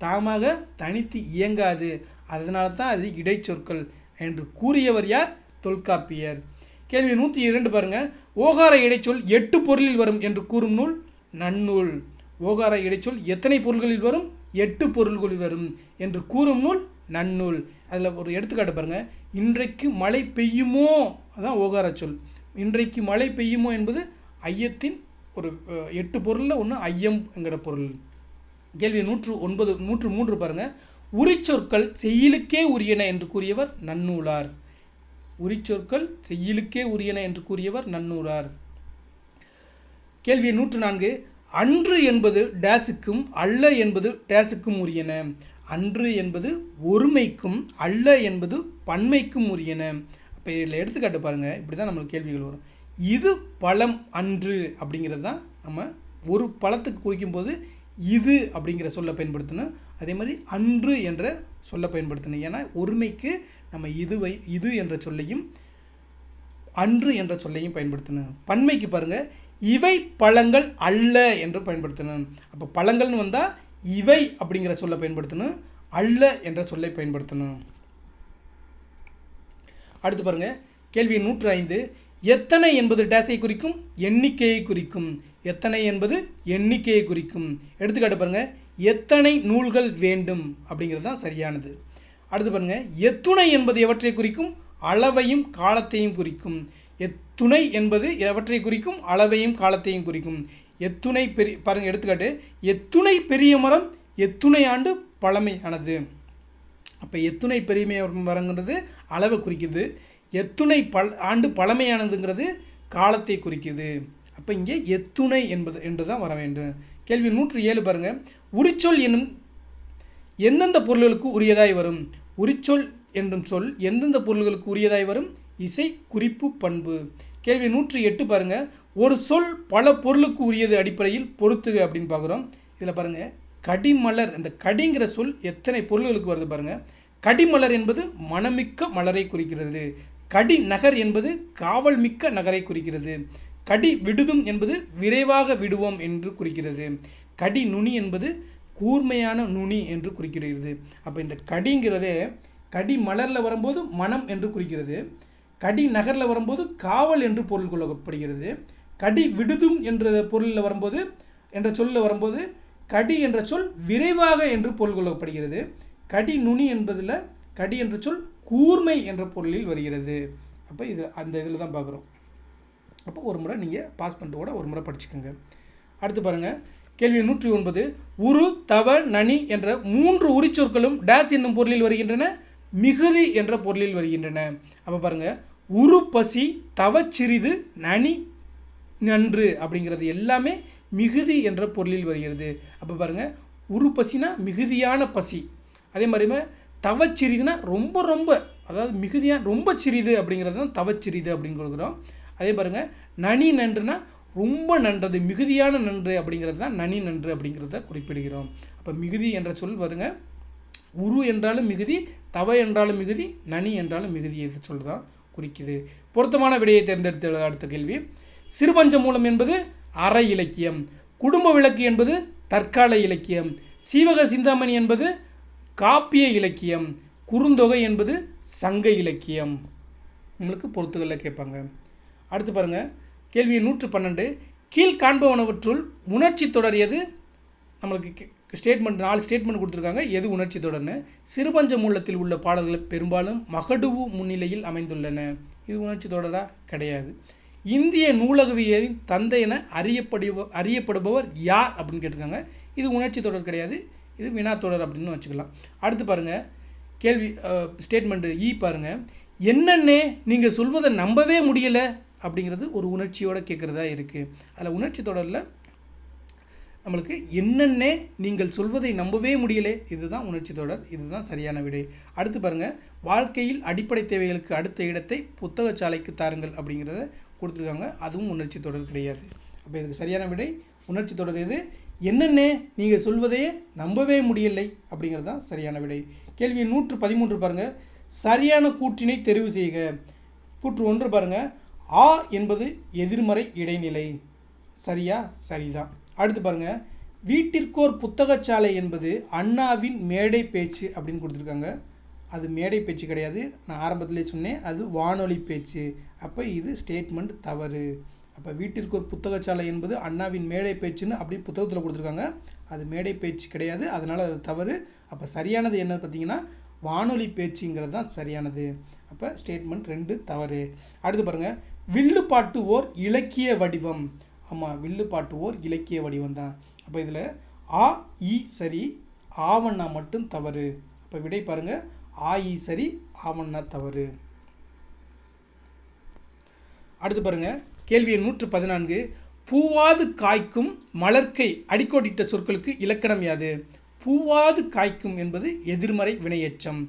தாமாக தனித்து இயங்காது. அதனால தான் அது இடைச்சொற்கள் என்று கூறியவர் யார்? தொல்காப்பியர். கேள்வி 102 பாருங்கள். ஓகார இடைச்சொல் 8 பொருளில் வரும் என்று கூறும் நூல் நன்னூல். ஓகார இடைச்சொல் எத்தனை பொருள்களில் வரும்? 8 பொருள்களில் வரும் என்று கூறும் நூல் நன்னூல். அதில் ஒரு எடுத்துக்காட்டு பாருங்கள். இன்றைக்கு மழை பெய்யுமோ, அதான் ஓகார சொல். இன்றைக்கு மழை பெய்யுமோ என்பது ஐயத்தின் ஒரு 8 பொருளில் ஒன்று ஐயம்ங்கிற பொருள். கேள்வி 103 பாருங்கள். உரிச்சொற்கள் செய்யுளுக்கே உரியன என்று கூறியவர் நன்னூலார். உரிச்சொற்கள் செய்யுளுக்கே உரியன என்று கூறியவர் நன்னூலார். கேள்வி 104. அன்று என்பது டேஸுக்கும் அல்ல என்பது டேஸுக்கும் உரியன. அன்று என்பது ஒருமைக்கும் அல்ல என்பது பன்மைக்கும் உரியன. அப்போ இதில் எடுத்துக்காட்டு பாருங்கள். இப்படி தான் நம்மளுக்கு கேள்விகள் வரும். இது பழம் அன்று அப்படிங்கிறது தான் நம்ம ஒரு பழத்துக்கு குறிக்கும்போது இது அப்படிங்கிற சொல்ல பயன்படுத்தணும். அதே மாதிரி அன்று என்ற சொல்ல பயன்படுத்தணும். ஏன்னா ஒருமைக்கு நம்ம இது என்ற சொல்லையும் அன்று என்ற சொல்லையும் பயன்படுத்தணும். பன்மைக்கு பாருங்கள், இவை பழங்கள் அல்ல என்று பயன்படுத்தணும். அப்போ பழங்கள்னு வந்தால் இவை அப்படிங்கிற சொல்லை பயன்படுத்தணும், அல்ல என்ற சொல்லை பயன்படுத்தணும். அடுத்து பாருங்கள், கேள்வி 105. எத்தனை என்பது டேஸை குறிக்கும்? எண்ணிக்கையை குறிக்கும். எத்தனை என்பது எண்ணிக்கையை குறிக்கும். எடுத்துக்காட்டு பாருங்கள். எத்தனை நூல்கள் வேண்டும் அப்படிங்கிறது தான் சரியானது. அடுத்து பாருங்கள். எத்துணை என்பது எவற்றை குறிக்கும்? அளவையும் காலத்தையும் குறிக்கும். எத்துணை என்பது எவற்றை குறிக்கும்? அளவையும் காலத்தையும் குறிக்கும். எத்துணை பாருங்கள் எடுத்துக்காட்டு. எத்துணை பெரிய மரம் எத்துணை ஆண்டு பழமையானது. அப்போ எத்துணை பெரிய மரங்கிறது அளவை குறிக்குது. எத்துணை ஆண்டு பழமையானதுங்கிறது காலத்தை குறிக்குது. அப்போ இங்கே எத்துணை என்று தான் வர வேண்டும். கேள்வி 107 பாருங்கள். உரிச்சொல் என்னும் எந்தெந்த பொருள்களுக்கு உரியதாய் வரும்? உரிச்சொல் என்னும் சொல் எந்தெந்த பொருள்களுக்கு உரியதாய் வரும்? இசை குறிப்பு பண்பு. கேள்வி 108 பாருங்கள். ஒரு சொல் பல பொருளுக்கு உரியது அடிப்படையில் பொறுத்துக அப்படின்னு பார்க்குறோம். இதில் பாருங்கள், கடிமலர், இந்த கடிங்கிற சொல் எத்தனை பொருள்களுக்கு வருது பாருங்கள். கடிமலர் என்பது மனமிக்க மலரை குறிக்கிறது. கடி நகர் என்பது காவல் மிக்க நகரை குறிக்கிறது. கடி விடுதும் என்பது விரைவாக விடுவோம் என்று குறிக்கிறது. கடி நுனி என்பது கூர்மையான நுனி என்று குறிக்கிறது. அப்போ இந்த கடிங்கிறதே கடி மலரில் வரும்போது மனம் என்று குறிக்கிறது. கடி நகரில் வரும்போது காவல் என்று பொருள் கொள்ளப்படுகிறது. கடி விடுதும் என்ற பொருளில் வரும்போது என்ற சொல்லில் வரும்போது கடி என்ற சொல் விரைவாக என்று பொருள் கொள்ளப்படுகிறது. கடி நுனி என்பதில் கடி என்ற சொல் கூர்மை என்ற பொருளில் வருகிறது. அப்போ இது அந்த இதில் தான் பார்க்குறோம். அப்போ ஒரு முறை நீங்கள் பாஸ் பண்ணிட்டு கூட ஒரு முறை படிச்சுக்கோங்க. அடுத்து பாருங்கள், கேள்வி 109. உரு, தவ, நனி என்ற 3 உரிச்சொற்களும் டேஸ் என்னும் பொருளில் வருகின்றன, மிகுதி என்ற பொருளில் வருகின்றன. அப்போ பாருங்கள், உரு பசி, தவ சிறிது, நனி நன்று அப்படிங்கிறது எல்லாமே மிகுதி என்ற பொருளில் வருகிறது. அப்போ பாருங்கள், உரு பசினா மிகுதியான பசி, அதே மாதிரிமே தவச்சிறிதுனா ரொம்ப ரொம்ப, அதாவது மிகுதியாக ரொம்ப சிறிது அப்படிங்கிறது தான் தவச்சிறிது அப்படின்னு கொடுக்குறோம். அதே பாருங்கள், நனி நன்றுனா ரொம்ப நன்றது, மிகுதியான நன்று அப்படிங்கிறது தான் நனி நன்று அப்படிங்கிறத குறிப்பிடுகிறோம். அப்போ மிகுதி என்ற சொல் வருங்க, உரு என்றாலும் மிகுதி, தவ என்றாலும் மிகுதி, நனி என்றாலும் மிகுதி எது சொல் தான் குறிக்குது. பொருத்தமான விடையை தேர்ந்தெடுத்து அடுத்த கேள்வி. சிறுபஞ்ச மூலம் என்பது அற இலக்கியம், குடும்ப விளக்கு என்பது தற்கால இலக்கியம், சீவக சிந்தாமணி என்பது காப்பிய இலக்கியம், குறுந்தொகை என்பது சங்க இலக்கியம். உங்களுக்கு பொறுத்துகளில் கேட்பாங்க. அடுத்து பாருங்கள், கேள்வி 112. கீழ் காண்பவனவற்றுள் உணர்ச்சி தொடர் எது? நம்மளுக்கு ஸ்டேட்மெண்ட் 4 ஸ்டேட்மெண்ட் கொடுத்துருக்காங்க, எது உணர்ச்சி தொடர்னு. சிறுபஞ்ச மூலத்தில் உள்ள பாடல்கள் பெரும்பாலும் மகடுவு முன்னிலையில் அமைந்துள்ளன. இது உணர்ச்சி தொடரா? கிடையாது. இந்திய நூலகவியலின் தந்தை என அறியப்படுபவர் யார் அப்படின்னு கேட்டிருக்காங்க. இது உணர்ச்சி தொடர் கிடையாது, இது வினா தொடர் அப்படின்னு வச்சுக்கலாம். அடுத்து பாருங்கள், கேள்வி ஸ்டேட்மெண்ட்டு இ பாருங்கள். என்னென்ன நீங்கள் சொல்வதை நம்பவே முடியலை அப்படிங்கிறது ஒரு உணர்ச்சியோடு கேட்குறதா இருக்குது. அதில் உணர்ச்சி தொடரில் நம்மளுக்கு என்னென்ன நீங்கள் சொல்வதை நம்பவே முடியலை, இதுதான் உணர்ச்சி தொடர், இதுதான் சரியான விடை. அடுத்து பாருங்கள், வாழ்க்கையில் அடிப்படை தேவைகளுக்கு அடுத்த இடத்தை புத்தகச்சாலைக்கு தாருங்கள் அப்படிங்கிறத கொடுத்துருக்காங்க, அதுவும் உணர்ச்சி தொடர் கிடையாது. அப்போ இதுக்கு சரியான விடை உணர்ச்சி தொடர் எது? என்னென்ன நீங்கள் சொல்வதையே நம்பவே முடியலை அப்படிங்கிறது தான் சரியான விடை. கேள்வி 113 பாருங்கள், சரியான கூற்றினை தெரிவு செய்க. கூற்று 1 பாருங்கள், ஆ என்பது எதிர்மறை இடைநிலை. சரியா? சரிதான். அடுத்து பாருங்கள், வீட்டிற்கோர் புத்தகச்சாலை என்பது அண்ணாவின் மேடை பேச்சு அப்படின்னு கொடுத்துருக்காங்க. அது மேடை பேச்சு கிடையாது, நான் ஆரம்பத்திலே சொன்னேன், அது வானொலி பேச்சு. அப்போ இது ஸ்டேட்மெண்ட் தவறு. அப்போ வீட்டிற்கு ஒரு புத்தகச்சாலை என்பது அண்ணாவின் மேடை பேச்சுன்னு அப்படி புத்தகத்தில் கொடுத்துருக்காங்க, அது மேடை பேச்சு கிடையாது, அதனால் அது தவறு. அப்போ சரியானது என்ன பார்த்தீங்கன்னா வானொலி பேச்சுங்கிறது தான் சரியானது. அப்போ ஸ்டேட்மெண்ட் 2 தவறு. அடுத்து பாருங்கள், வில்லுப்பாட்டு ஓர் இலக்கிய வடிவம். ஆமாம், வில்லுப்பாட்டு ஓர் இலக்கிய வடிவம் தான். அப்போ இதில் ஆ இ சரி, ஆவண்ணா மட்டும் தவறு. அப்போ விடை பாருங்கள், ஆ இ சரி, ஆவண்ணா தவறு. அடுத்து பாருங்கள், கேள்வி 114. பூவாது காய்க்கும் மலர்க்கை அடிக்கோடிட்ட சொற்களுக்கு இலக்கணம் யாது? பூவாது காய்க்கும் என்பது எதிர்மறை வினையெச்சம்,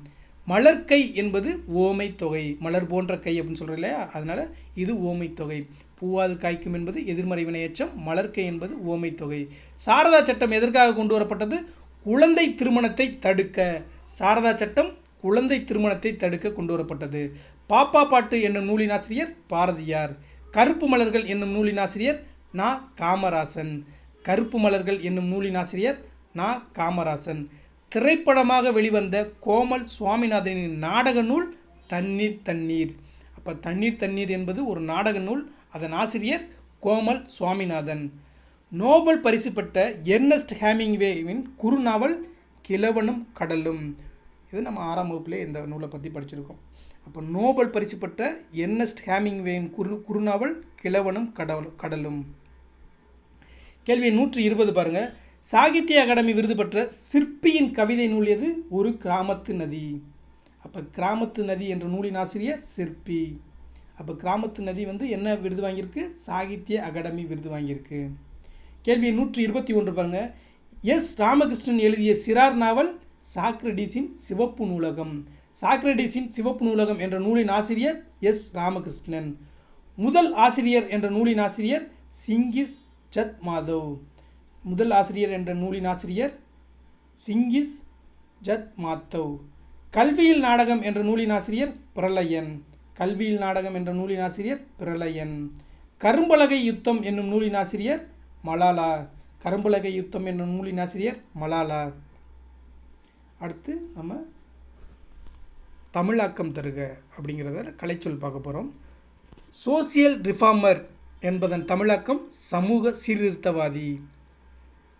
மலர்க்கை என்பது ஓமை தொகை, மலர் போன்ற கை அப்படின்னு சொல்கிறோம் இல்லையா, அதனால் இது ஓமை தொகை. பூவாது காய்க்கும் என்பது எதிர்மறை வினையெச்சம், மலர்க்கை என்பது ஓமை தொகை. சாரதா சட்டம் எதற்காக கொண்டு வரப்பட்டது? குழந்தை திருமணத்தை தடுக்க. சாரதா சட்டம் குழந்தை திருமணத்தை தடுக்க கொண்டு வரப்பட்டது. பாப்பா பாட்டு என்னும் நூலின் ஆசிரியர் பாரதியார். கருப்பு மலர்கள் என்னும் நூலின் ஆசிரியர் நா. காமராசன். கருப்பு மலர்கள் என்னும் நூலின் ஆசிரியர் நா. காமராசன். திரைப்படமாக வெளிவந்த கோமல் சுவாமிநாதனின் நாடக நூல் தண்ணீர் தண்ணீர். அப்போ தண்ணீர் தண்ணீர் என்பது ஒரு நாடக நூல், அதன் ஆசிரியர் கோமல் சுவாமிநாதன். நோபல் பரிசு பெற்ற எர்னஸ்ட் ஹெமிங்வேவின் குறுநாவல் கிழவனும் கடலும். இது நம்ம 6ஆம் வகுப்பிலே இந்த நூலை பற்றி படிச்சிருக்கோம். அப்போ நோபல் பரிசு பெற்ற எர்னஸ்ட் ஹெமிங்வேயின் குறுநாவல் கிழவனும் கடலும். கேள்வி 120 பாருங்கள், சாகித்ய அகாடமி விருது பெற்ற சிற்பியின் கவிதை நூல் எது? ஒரு கிராமத்து நதி. அப்போ கிராமத்து நதி என்ற நூலின் ஆசிரியர் சிற்பி. அப்போ கிராமத்து நதி என்ன விருது வாங்கியிருக்கு? சாகித்ய அகாடமி விருது வாங்கியிருக்கு. கேள்வி 121 பாருங்கள், எஸ் ராமகிருஷ்ணன் எழுதிய சிறார் நாவல் சாக்ரடீஸின் சிவப்பு நூலகம். சாக்ரடீஸின் சிவப்பு நூலகம் என்ற நூலின் ஆசிரியர் எஸ் ராமகிருஷ்ணன். முதல் ஆசிரியர் என்ற நூலின் ஆசிரியர் சிங்கிஸ் ஜத் மாதவ். முதல் ஆசிரியர் என்ற நூலின் ஆசிரியர் சிங்கிஸ் ஜத் மாதவ். கல்வியில் நாடகம் என்ற நூலின் ஆசிரியர் பிரளயன். கல்வியில் நாடகம் என்ற நூலின் ஆசிரியர் பிரளயன். கரும்பலகை யுத்தம் என்னும் நூலின் ஆசிரியர் மலாலா. கரும்பலகை யுத்தம் என்னும் நூலின் ஆசிரியர் மலாலா. அடுத்து நம்ம தமிழாக்கம் தருக அப்படிங்கிறத கலைச்சொல் பார்க்க போகிறோம். சோசியல் ரிஃபார்மர் என்பதன் தமிழாக்கம் சமூக சீர்திருத்தவாதி.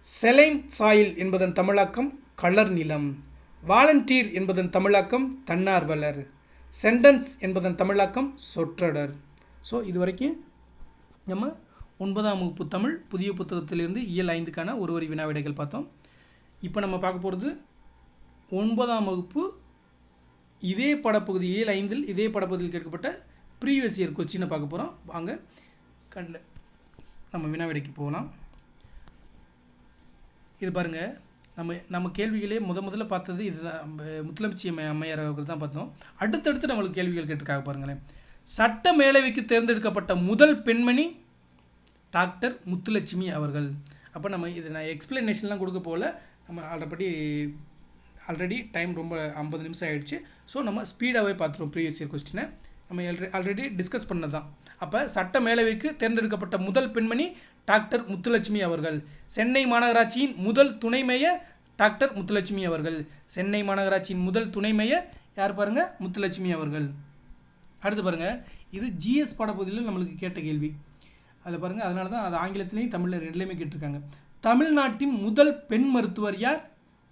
செலைன் சாயில் என்பதன் தமிழாக்கம் கலர் நிலம். வாலண்டியர் என்பதன் தமிழாக்கம் தன்னார்வலர். சென்டென்ஸ் என்பதன் தமிழாக்கம் சொற்றொடர். ஸோ இது வரைக்கும் நம்ம 9ஆம் வகுப்பு தமிழ் புதிய புத்தகத்திலிருந்து இயல் 5க்கான ஒரு வரி வினா விடைகள் பார்த்தோம். இப்போ நம்ம பார்க்க போகிறது 9ஆம் வகுப்பு இதே படப்பகுதி இயல் 5 இதே படப்பகுதியில் கேட்கப்பட்ட ப்ரீவியஸ் இயர் கொஸ்டினை பார்க்க போகிறோம். வாங்க நம்ம வினா விடைக்கு போகலாம். இது பாருங்கள், நம்ம கேள்விகளே முதல்ல பார்த்தது இதுதான். முத்துலட்சுமி அம்மையார் அவர்கள் தான் பார்த்தோம். அடுத்தடுத்து நம்மளுக்கு கேள்விகள் கேட்டிருக்காங்க பாருங்களேன். சட்ட மேலவைக்கு தேர்ந்தெடுக்கப்பட்ட முதல் பெண்மணி டாக்டர் முத்துலட்சுமி அவர்கள். அப்போ நம்ம இது நான் எக்ஸ்பிளனேஷன்லாம் கொடுக்க போகல, நம்ம ஆல்ரெடி டைம் ரொம்ப 50 நிமிஷம் ஆகிடுச்சு. ஸோ நம்ம ஸ்பீடாகவே பார்த்துருவோம். ப்ரீவியஸ் இயர் கொஸ்டினை நம்ம ஆல்ரெடி டிஸ்கஸ் பண்ணது தான். அப்போ சட்ட மேலவைக்கு தேர்ந்தெடுக்கப்பட்ட முதல் பெண்மணி டாக்டர் முத்துலட்சுமி அவர்கள். சென்னை மாநகராட்சியின் முதல் துணை மேயர் டாக்டர் முத்துலட்சுமி அவர்கள். சென்னை மாநகராட்சியின் முதல் துணை மேயர் யார் பாருங்கள், முத்துலட்சுமி அவர்கள். அடுத்து பாருங்கள், இது ஜிஎஸ் பாடப்பகுதியில் நம்மளுக்கு கேட்ட கேள்வி. அதில் பாருங்கள், அதனால தான் அது ஆங்கிலத்திலையும் தமிழில் ரெண்டுலேயுமே கேட்டிருக்காங்க. தமிழ்நாட்டின் முதல் பெண் மருத்துவர் யார்?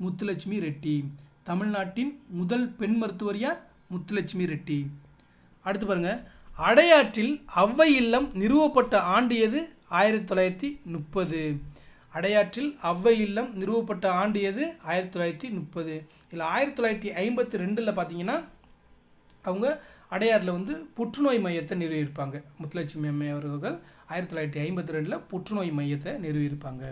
முத்துலட்சுமி ரெட்டி. தமிழ்நாட்டின் முதல் பெண் மருத்துவர் யார்? முத்துலட்சுமி ரெட்டி. அடுத்து பாருங்கள், அடையாற்றில் ஔவை இல்லம் நிறுவப்பட்ட ஆண்டு எது? 1930. அடையாற்றில் ஔவை இல்லம் நிறுவப்பட்ட ஆண்டு எது? 1930. இதில் 1952 பார்த்தீங்கன்னா அவங்க அடையாறில் புற்றுநோய் மையத்தை நிறுவியிருப்பாங்க. முத்துலட்சுமி அம்மை அவர்கள் 1952 புற்றுநோய் மையத்தை நிறுவியிருப்பாங்க.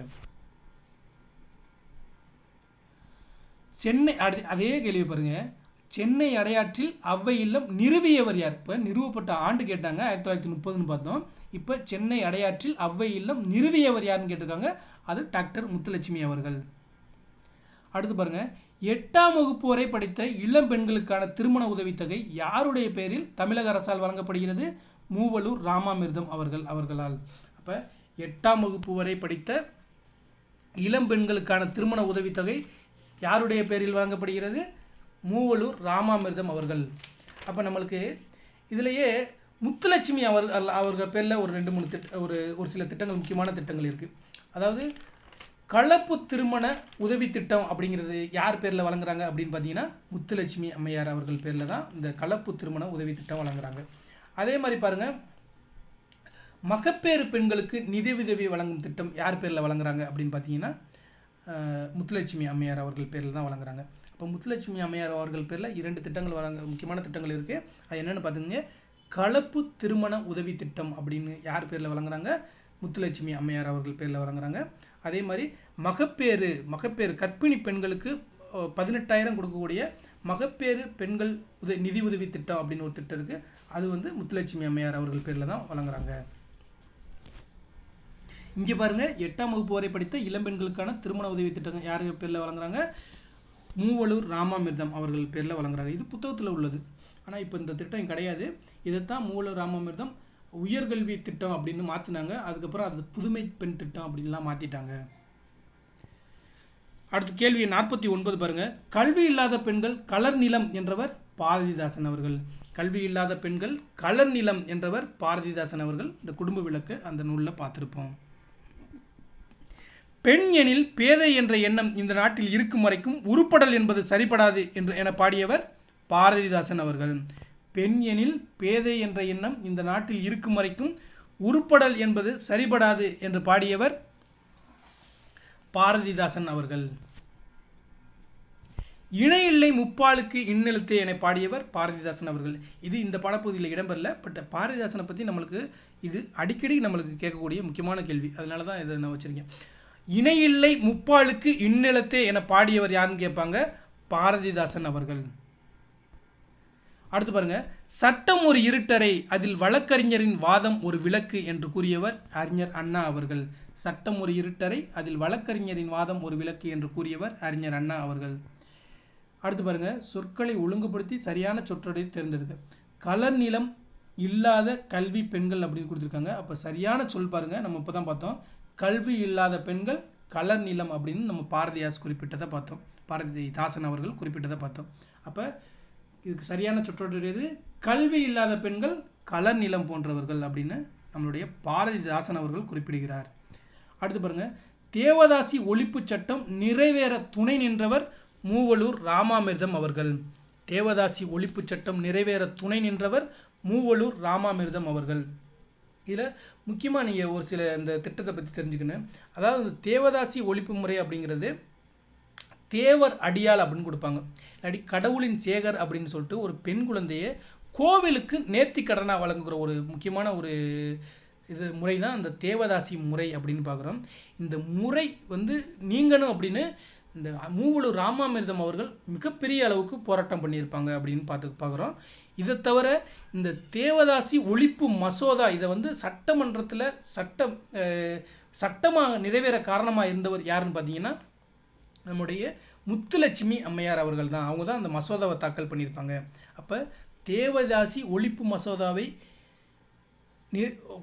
சென்னை அதே கேள்வி பாருங்கள், சென்னை அடையாற்றில் ஔவை இல்லம் நிறுவியவர் யார்? இப்போ நிறுவப்பட்ட ஆண்டு கேட்டாங்க, 1930ன்னு பார்த்தோம். இப்போ சென்னை அடையாற்றில் ஔவை இல்லம் நிறுவியவர் யாருன்னு கேட்டிருக்காங்க. அது டாக்டர் முத்துலட்சுமி அவர்கள். அடுத்து பாருங்கள், 8ஆம் வகுப்பு வரை படித்த இளம் பெண்களுக்கான திருமண உதவித்தொகை யாருடைய பெயரில் தமிழக அரசால் வழங்கப்படுகிறது? மூவலூர் ராமாமிர்தம் அவர்களால். அப்போ 8ஆம் வகுப்பு வரை படித்த இளம் பெண்களுக்கான திருமண உதவித்தொகை யாருடைய பெயரில் வழங்கப்படுகிறது? மூவலூர் ராமாமிர்தம் அவர்கள். அப்போ நம்மளுக்கு இதிலேயே முத்துலட்சுமி அவர்கள் பேரில் ஒரு 2-3 ஒரு சில திட்டங்கள், முக்கியமான திட்டங்கள் இருக்குது. அதாவது கலப்பு திருமண உதவி திட்டம் அப்படிங்கிறது யார் பேரில் வழங்குறாங்க அப்படின்னு பார்த்தீங்கன்னா முத்துலட்சுமி அம்மையார் அவர்கள் பேரில் தான் இந்த கலப்பு திருமண உதவி திட்டம் வழங்குறாங்க. அதே மாதிரி பாருங்கள், மகப்பேறு பெண்களுக்கு நிதி உதவி வழங்கும் திட்டம் யார் பேரில் வழங்குறாங்க அப்படின்னு பார்த்தீங்கன்னா முத்துலட்சுமி அம்மையார் அவர்கள் பேரில் தான் வழங்குறாங்க. இப்போ முத்துலட்சுமி அம்மையார் அவர்கள் பேரில் 2 திட்டங்கள் முக்கியமான திட்டங்கள் இருக்குது. அது என்னென்னு பார்த்துங்க, கலப்பு திருமண உதவி திட்டம் அப்படின்னு யார் பேரில் வழங்குறாங்க? முத்துலட்சுமி அம்மையார் அவர்கள் பேரில் வழங்குறாங்க. அதே மாதிரி மகப்பேறு கர்ப்பிணி பெண்களுக்கு 18,000 கொடுக்கக்கூடிய மகப்பேறு பெண்கள் நிதி உதவி திட்டம் அப்படின்னு ஒரு திட்டம் இருக்குது. அது முத்துலட்சுமி அம்மையார் அவர்கள் பேரில் தான் வழங்குறாங்க. இங்கே பாருங்கள், 8ஆம் வகுப்பு வரை படித்த இளம்பெண்களுக்கான திருமண உதவி திட்டம் யார் பேரில் வழங்குறாங்க? மூவலூர் ராமாமிர்தம் அவர்கள் பேரில் வழங்குறாங்க. இது புத்தகத்தில் உள்ளது. ஆனால் இப்போ இந்த திட்டம் கிடையாது. இதைத்தான் மூவலூர் ராமாமிர்தம் உயர்கல்வி திட்டம் அப்படின்னு மாற்றினாங்க. அதுக்கப்புறம் அது புதுமை பெண் திட்டம் அப்படின்லாம் மாற்றிட்டாங்க. அடுத்த கேள்வி 49 பாருங்கள், கல்வி இல்லாத பெண்கள் கலர் நிலம் என்றவர் பாரதிதாசன் அவர்கள். கல்வி இல்லாத பெண்கள் கலர் நிலம் என்றவர் பாரதிதாசன் அவர்கள். இந்த குடும்ப விளக்கு அந்த நூலில் பார்த்துருப்போம். பெண் எனில் பேதை என்ற எண்ணம் இந்த நாட்டில் இருக்கும் வரைக்கும் உருப்படல் என்பது சரிபடாது என பாடியவர் பாரதிதாசன் அவர்கள். பெண் எனில் பேதை என்ற எண்ணம் இந்த நாட்டில் இருக்கும் வரைக்கும் உருப்படல் என்பது சரிபடாது என்று பாடியவர் பாரதிதாசன் அவர்கள். இணையில்லை முப்பாலுக்கு இன்னெழுத்தே என பாடியவர் பாரதிதாசன் அவர்கள். இது இந்த பாடப்பகுதியில் இடம்பெறல. பட் பாரதிதாசனை பற்றி நம்மளுக்கு இது அடிக்கடி நம்மளுக்கு கேட்கக்கூடிய முக்கியமான கேள்வி. அதனால தான் இதை நான் வச்சுருக்கேன். இணையில்லை முப்பாலுக்கு இன்னெழுத்தே என பாடியவர் யாருன்னு கேட்பாங்க, பாரதிதாசன் அவர்கள். அடுத்து பாருங்க, சட்டம் ஒரு இருட்டறை, அதில் வழக்கறிஞரின் வாதம் ஒரு விளக்கு என்று கூறியவர் அறிஞர் அண்ணா அவர்கள். சட்டம் ஒரு இருட்டறை, அதில் வழக்கறிஞரின் வாதம் ஒரு விளக்கு என்று கூறியவர் அறிஞர் அண்ணா அவர்கள். அடுத்து பாருங்க, சொற்களை ஒழுங்குபடுத்தி சரியான சொற்றொடரை தேர்ந்தெடுக்க. கலர் நிலம் இல்லாத கல்வி பெண்கள் அப்படின்னு கொடுத்துருக்காங்க. அப்போ சரியான சொல் பாருங்க, நம்ம இப்போ தான் பார்த்தோம். கல்வி இல்லாத பெண்கள் கலர் நிலம் அப்படின்னு நம்ம பாரதிதாசன் அவர்கள் குறிப்பிட்டதை பார்த்தோம். அப்போ இதுக்கு சரியான சொற்றொடர் எது? கல்வி இல்லாத பெண்கள் களர் நிலம் போன்றவர்கள் அப்படின்னு நம்மளுடைய பாரதிதாசன் அவர்கள் குறிப்பிடுகிறார். அடுத்து பாருங்கள், தேவதாசி ஒழிப்பு சட்டம் நிறைவேற துணை நின்றவர் மூவலூர் ராமாமிர்தம் அவர்கள். தேவதாசி ஒழிப்பு சட்டம் நிறைவேற துணை நின்றவர் மூவலூர் ராமாமிர்தம் அவர்கள். இதில் முக்கியமாக நீங்கள் ஒரு சில இந்த திட்டத்தை பற்றி தெரிஞ்சுக்கணும். அதாவது தேவதாசி ஒழிப்பு முறை அப்படிங்கிறது தேவர் அடியாள் அப்படின்னு கொடுப்பாங்க, இல்லாட்டி கடவுளின் சேகர் அப்படின்னு சொல்லிட்டு ஒரு பெண் குழந்தையை கோவிலுக்கு நேர்த்தி கடனாக வழங்குகிற ஒரு முக்கியமான ஒரு இது முறை தான் அந்த தேவதாசி முறை அப்படின்னு பார்க்குறோம். இந்த முறை நீங்கணும் அப்படின்னு இந்த மூவலூர் ராமாமிர்தம் அவர்கள் மிகப்பெரிய அளவுக்கு போராட்டம் பண்ணியிருப்பாங்க அப்படின்னு பார்க்குறோம். இதை தவிர இந்த தேவதாசி ஒழிப்பு மசோதா இதை சட்டமன்றத்தில் சட்டமாக நிறைவேற காரணமாக இருந்தவர் யாருன்னு பார்த்தீங்கன்னா நம்முடைய முத்துலட்சுமி அம்மையார் அவர்கள் தான். அவங்க தான் அந்த மசோதாவை தாக்கல் பண்ணியிருப்பாங்க. அப்போ தேவதாசி ஒழிப்பு மசோதாவை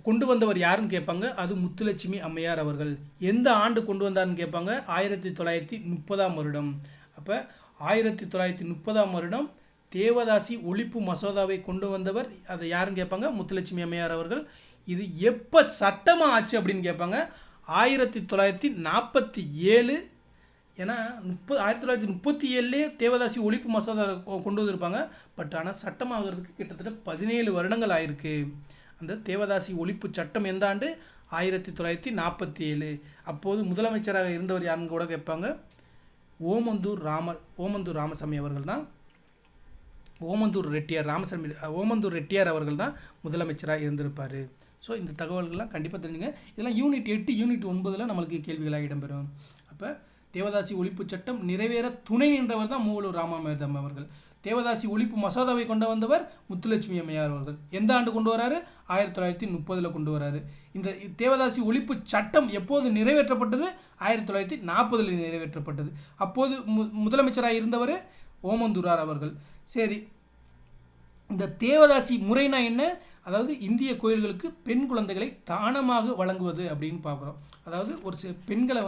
கொண்டு வந்தவர் யாருன்னு கேட்பாங்க, அது முத்துலட்சுமி அம்மையார் அவர்கள். எந்த ஆண்டு கொண்டு வந்தார்னு கேட்பாங்க, 1930ஆம் வருடம். அப்போ 1930ஆம் வருடம் தேவதாசி ஒழிப்பு மசோதாவை கொண்டு வந்தவர் அதை யாருன்னு கேட்பாங்க, முத்துலட்சுமி அம்மையார் அவர்கள். இது எப்போ சட்டமாக ஆச்சு அப்படின்னு கேட்பாங்க, 1947. ஏன்னா 1937லேயே தேவதாசி ஒழிப்பு மசோதா கொண்டு வந்திருப்பாங்க. பட் ஆனால் சட்டமாகிறதுக்கு கிட்டத்தட்ட 17 வருடங்கள் ஆயிருக்கு. அந்த தேவதாசி ஒழிப்பு சட்டம் எந்த ஆண்டு? 1947. அப்போது முதலமைச்சராக இருந்தவர் யாருன்னு கூட கேட்பாங்க, ஓமந்தூர் ராமசாமி அவர்கள் தான். ஓமந்தூர் ரெட்டியார் அவர்கள் தான் முதலமைச்சராக இருந்திருப்பார். ஸோ இந்த தகவல்கள்லாம் கண்டிப்பாக தெரிஞ்சுங்க. இதெல்லாம் யூனிட் 8 யூனிட் 9 நம்மளுக்கு கேள்விகளாக இடம்பெறும். அப்போ தேவதாசி ஒழிப்பு சட்டம் நிறைவேற துணை நின்றவர் தான் மூவலூர் ராமாமிர்தம் அவர்கள். தேவதாசி ஒழிப்பு மசோதாவை கொண்டு வந்தவர் முத்துலட்சுமி அம்மையார் அவர்கள். எந்த ஆண்டு கொண்டு வராரு? 1930 கொண்டு வராரு. இந்த தேவதாசி ஒழிப்பு சட்டம் எப்போது நிறைவேற்றப்பட்டது? 1940 நிறைவேற்றப்பட்டது. அப்போது முதலமைச்சராக இருந்தவர் ஓமந்தூரார் அவர்கள். சரி, இந்த தேவதாசி முறைனா என்ன? அதாவது இந்திய கோயில்களுக்கு பெண் குழந்தைகளை தானமாக வழங்குவது அப்படின்னு பார்க்குறோம். அதாவது ஒரு சில பெண்களை